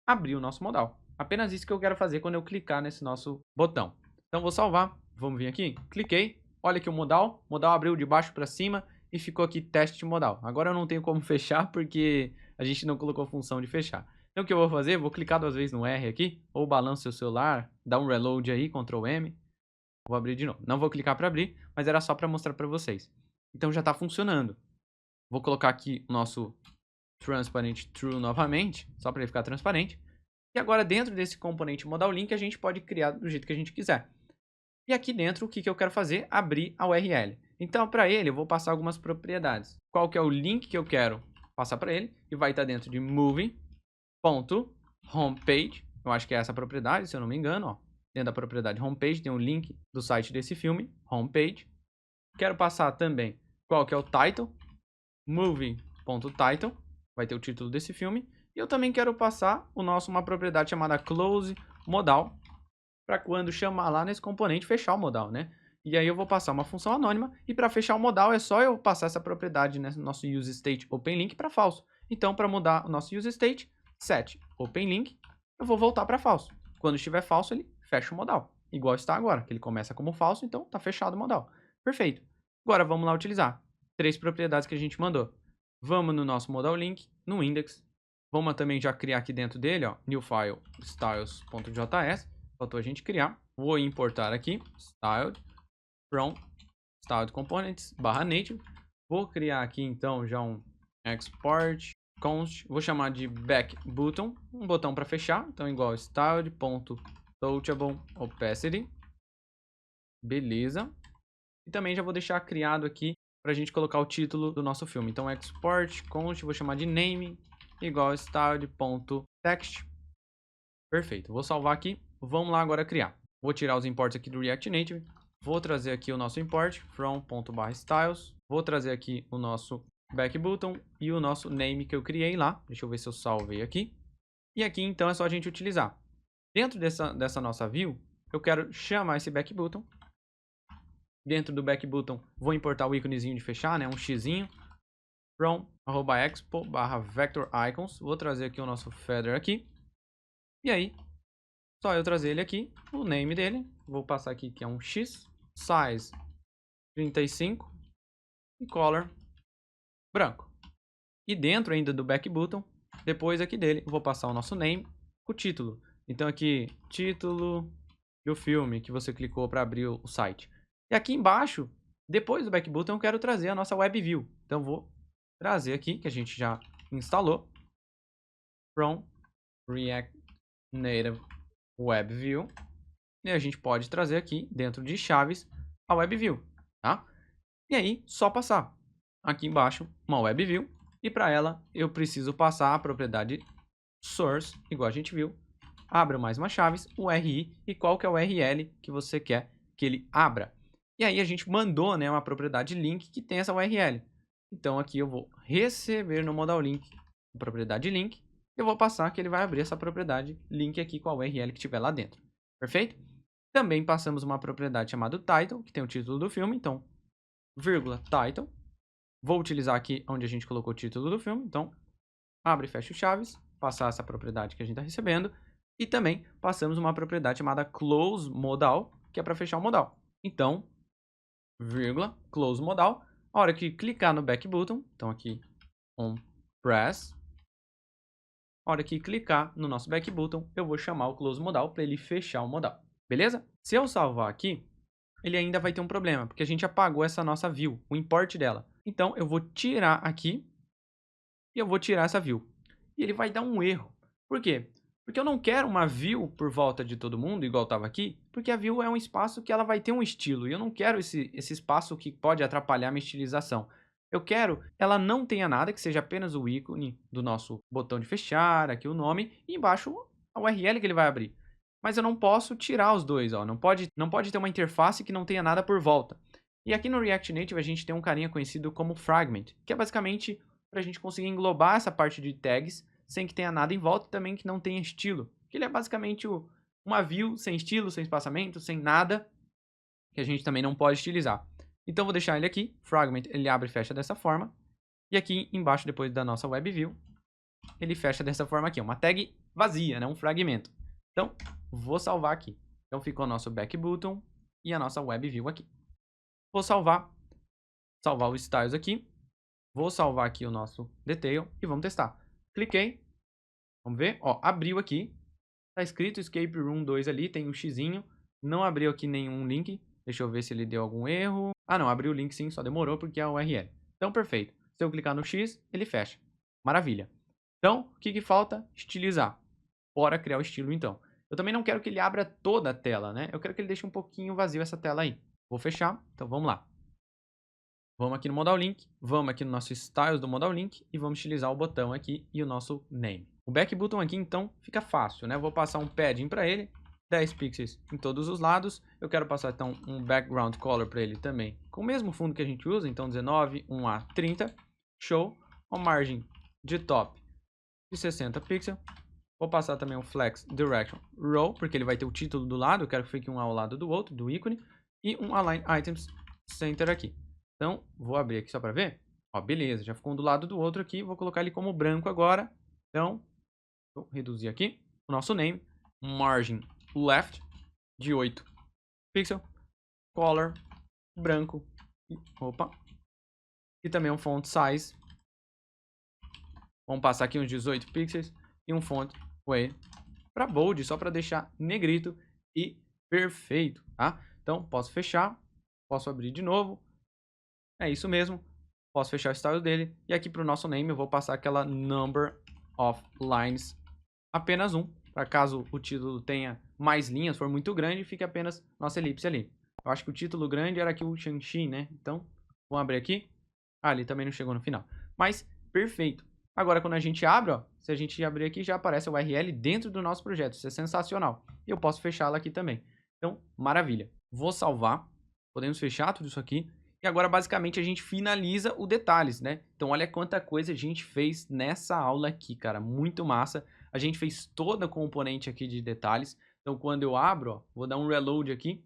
Speaker 1: abrir o nosso modal. Apenas isso que eu quero fazer quando eu clicar nesse nosso botão. Então, vou salvar. Vamos vir aqui. Cliquei. Olha aqui o modal. O modal abriu de baixo para cima e ficou aqui teste modal. Agora eu não tenho como fechar porque a gente não colocou a função de fechar. Então, o que eu vou fazer? Vou clicar 2 vezes no R aqui. Ou balança o celular. Dá um reload aí, Ctrl M. Vou abrir de novo. Não vou clicar para abrir, mas era só para mostrar para vocês. Então, já está funcionando. Vou colocar aqui o nosso Transparent True novamente, só para ele ficar transparente. E agora, dentro desse componente Modal Link, a gente pode criar do jeito que a gente quiser. E aqui dentro, o que eu quero fazer? Abrir a URL. Então, para ele, eu vou passar algumas propriedades. Qual que é o link que eu quero passar para ele? E vai estar dentro de movie.homepage. Eu acho que é essa a propriedade, se eu não me engano. Ó. Dentro da propriedade homepage, tem um link do site desse filme, homepage. Quero passar também qual que é o title, movie.title. Vai ter o título desse filme. E eu também quero passar uma propriedade chamada close modal, para quando chamar lá nesse componente, fechar o modal, né? E aí eu vou passar uma função anônima, e para fechar o modal é só eu passar essa propriedade, né, no nosso useState openLink para falso. Então, para mudar o nosso useState, set openLink, eu vou voltar para falso. Quando estiver falso, ele fecha o modal, igual está agora, que ele começa como falso, então está fechado o modal. Perfeito. Agora vamos lá utilizar 3 propriedades que a gente mandou. Vamos no nosso modal link, no index. Vamos também já criar aqui dentro dele, ó, new file styles.js. Faltou a gente criar. Vou importar aqui styled from styled components /native. Vou criar aqui então já um export const. Vou chamar de back button, um botão para fechar. Então igual styled.touchable opacity. Beleza. E também já vou deixar criado aqui para a gente colocar o título do nosso filme. Então export const, vou chamar de name igual styled.text. Perfeito. Vou salvar aqui. Vamos lá agora criar. Vou tirar os imports aqui do React Native. Vou trazer aqui o nosso import from.styles. Vou trazer aqui o nosso back button e o nosso name que eu criei lá. Deixa eu ver se eu salvei aqui. E aqui então é só a gente utilizar. Dentro dessa nossa view, eu quero chamar esse back button. Dentro do back button, vou importar o íconezinho de fechar, né? Um xzinho. From @expo/vector-icons. Vou trazer aqui o nosso feather aqui. E aí, só eu trazer ele aqui, o name dele. Vou passar aqui que é um X, size 35 e color branco. E dentro ainda do back button, depois aqui dele, eu vou passar o nosso name, o título. Então aqui, título do filme que você clicou para abrir o site. E aqui embaixo, depois do back button, eu quero trazer a nossa web view. Então vou trazer aqui, que a gente já instalou, from React Native Web View. E a gente pode trazer aqui, dentro de chaves, a Web View, tá? E aí, só passar aqui embaixo uma Web View. E para ela, eu preciso passar a propriedade source, igual a gente viu. Abra mais uma chaves, URI, e qual que é o URL que você quer que ele abra. E aí a gente mandou, né, uma propriedade link que tem essa URL. Então aqui eu vou receber no modal link a propriedade link. Eu vou passar que ele vai abrir essa propriedade link aqui com a URL que tiver lá dentro. Perfeito? Também passamos uma propriedade chamada title, que tem o título do filme. Então, vírgula, title. Vou utilizar aqui onde a gente colocou o título do filme. Então, abre e fecha o chaves. Passar essa propriedade que a gente está recebendo. E também passamos uma propriedade chamada close modal, que é para fechar o modal. Então, vírgula, close modal. A hora que clicar no back button, então aqui, on press. A hora que clicar no nosso back button, eu vou chamar o close modal para ele fechar o modal. Beleza? Se eu salvar aqui, ele ainda vai ter um problema, porque a gente apagou essa nossa view, o import dela. Então, eu vou tirar aqui e eu vou tirar essa view. E ele vai dar um erro. Por quê? Porque eu não quero uma view por volta de todo mundo, igual estava aqui, porque a view é um espaço que ela vai ter um estilo. E eu não quero esse espaço que pode atrapalhar a minha estilização. Eu quero ela não tenha nada, que seja apenas o ícone do nosso botão de fechar, aqui o nome, e embaixo a URL que ele vai abrir. Mas eu não posso tirar os dois, ó. Não pode ter uma interface que não tenha nada por volta. E aqui no React Native a gente tem um carinha conhecido como Fragment, que é basicamente para a gente conseguir englobar essa parte de tags sem que tenha nada em volta e também que não tenha estilo. Que ele é basicamente uma view sem estilo, sem espaçamento, sem nada, que a gente também não pode estilizar. Então vou deixar ele aqui, Fragment, ele abre e fecha dessa forma. E aqui embaixo, depois da nossa web view, ele fecha dessa forma aqui, uma tag vazia, né? Um fragmento. Então, vou salvar aqui. Então ficou o nosso back button e a nossa web view aqui. Vou salvar o styles aqui. Vou salvar aqui o nosso detail e vamos testar. Cliquei. Vamos ver. Ó, abriu aqui. Tá escrito Escape Room 2 ali, tem um xizinho. Não abriu aqui nenhum link. Deixa eu ver se ele deu algum erro. Ah, não, abriu o link sim, só demorou porque é a URL. Então, perfeito. Se eu clicar no X, ele fecha. Maravilha. Então, o que falta? Estilizar. Bora criar o estilo, então. Eu também não quero que ele abra toda a tela, né? Eu quero que ele deixe um pouquinho vazio essa tela aí. Vou fechar, então vamos lá. Vamos aqui no Modal Link, vamos aqui no nosso Styles do Modal Link e vamos estilizar o botão aqui e o nosso Name. O Back Button aqui, então, fica fácil, né? Eu vou passar um padding para ele, 10 pixels em todos os lados. Eu quero passar, então, um Background Color para ele também, com o mesmo fundo que a gente usa, então 19, 1A, 30. Show. Uma margem de top de 60 pixels. Vou passar também um Flex Direction Row, porque ele vai ter o título do lado, eu quero que fique um ao lado do outro, do ícone. E um Align Items Center aqui. Então, vou abrir aqui só para ver. Ó, beleza, já ficou um do lado do outro aqui. Vou colocar ele como branco agora. Então, vou reduzir aqui o nosso name. Margin Left de 8 pixels. Color branco. Opa. E também um Font Size. Vamos passar aqui uns 18 pixels. E um Font Weight para bold, só para deixar negrito e perfeito, tá? Então, posso fechar. Posso abrir de novo. É isso mesmo. Posso fechar o style dele. E aqui para o nosso name eu vou passar aquela number of lines. Apenas 1. Para caso o título tenha mais linhas, for muito grande, fique apenas nossa elipse ali. Eu acho que o título grande era aqui o Shang-Chi, né? Então, vamos abrir aqui. Ah, ali também não chegou no final. Mas, perfeito. Agora, quando a gente abre, ó, se a gente abrir aqui, já aparece a URL dentro do nosso projeto. Isso é sensacional. E eu posso fechá-la aqui também. Então, maravilha. Vou salvar. Podemos fechar tudo isso aqui. E agora, basicamente, a gente finaliza o detalhes, né? Então, olha quanta coisa a gente fez nessa aula aqui, cara. Muito massa. A gente fez toda a componente aqui de detalhes. Então, quando eu abro, ó, vou dar um reload aqui.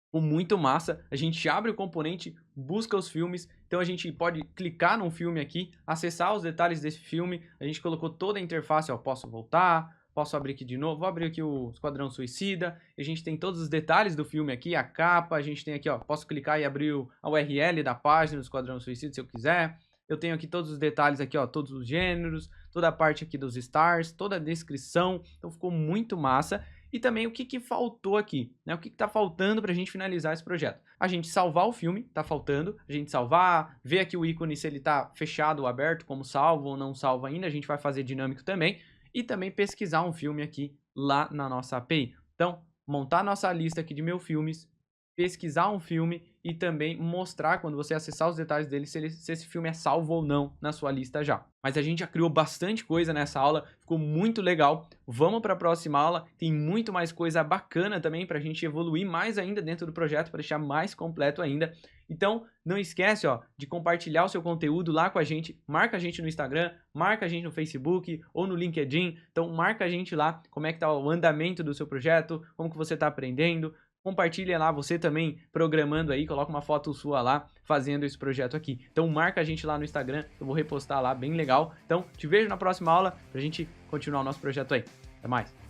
Speaker 1: Ficou muito massa. A gente abre o componente, busca os filmes. Então, a gente pode clicar num filme aqui, acessar os detalhes desse filme. A gente colocou toda a interface, ó. Posso voltar... Posso abrir aqui de novo, vou abrir aqui o Esquadrão Suicida, a gente tem todos os detalhes do filme aqui, a capa, a gente tem aqui, ó, posso clicar e abrir a URL da página do Esquadrão Suicida se eu quiser. Eu tenho aqui todos os detalhes aqui, ó, todos os gêneros, toda a parte aqui dos stars, toda a descrição, então ficou muito massa. E também o que faltou aqui, né? O que tá faltando pra gente finalizar esse projeto? A gente salvar o filme, tá faltando, a gente salvar, ver aqui o ícone se ele tá fechado ou aberto, como salvo ou não salvo ainda, a gente vai fazer dinâmico também. E também pesquisar um filme aqui lá na nossa API. Então, montar nossa lista aqui de meus filmes, pesquisar um filme e também mostrar, quando você acessar os detalhes dele, se esse filme é salvo ou não na sua lista já. Mas a gente já criou bastante coisa nessa aula, ficou muito legal. Vamos para a próxima aula, tem muito mais coisa bacana também para a gente evoluir mais ainda dentro do projeto, para deixar mais completo ainda. Então, não esquece, ó, de compartilhar o seu conteúdo lá com a gente. Marca a gente no Instagram, marca a gente no Facebook ou no LinkedIn. Então, marca a gente lá como é que tá o andamento do seu projeto, como que você está aprendendo. Compartilha lá você também programando aí, coloca uma foto sua lá fazendo esse projeto aqui. Então marca a gente lá no Instagram, eu vou repostar lá, bem legal. Então te vejo na próxima aula pra gente continuar o nosso projeto aí. Até mais!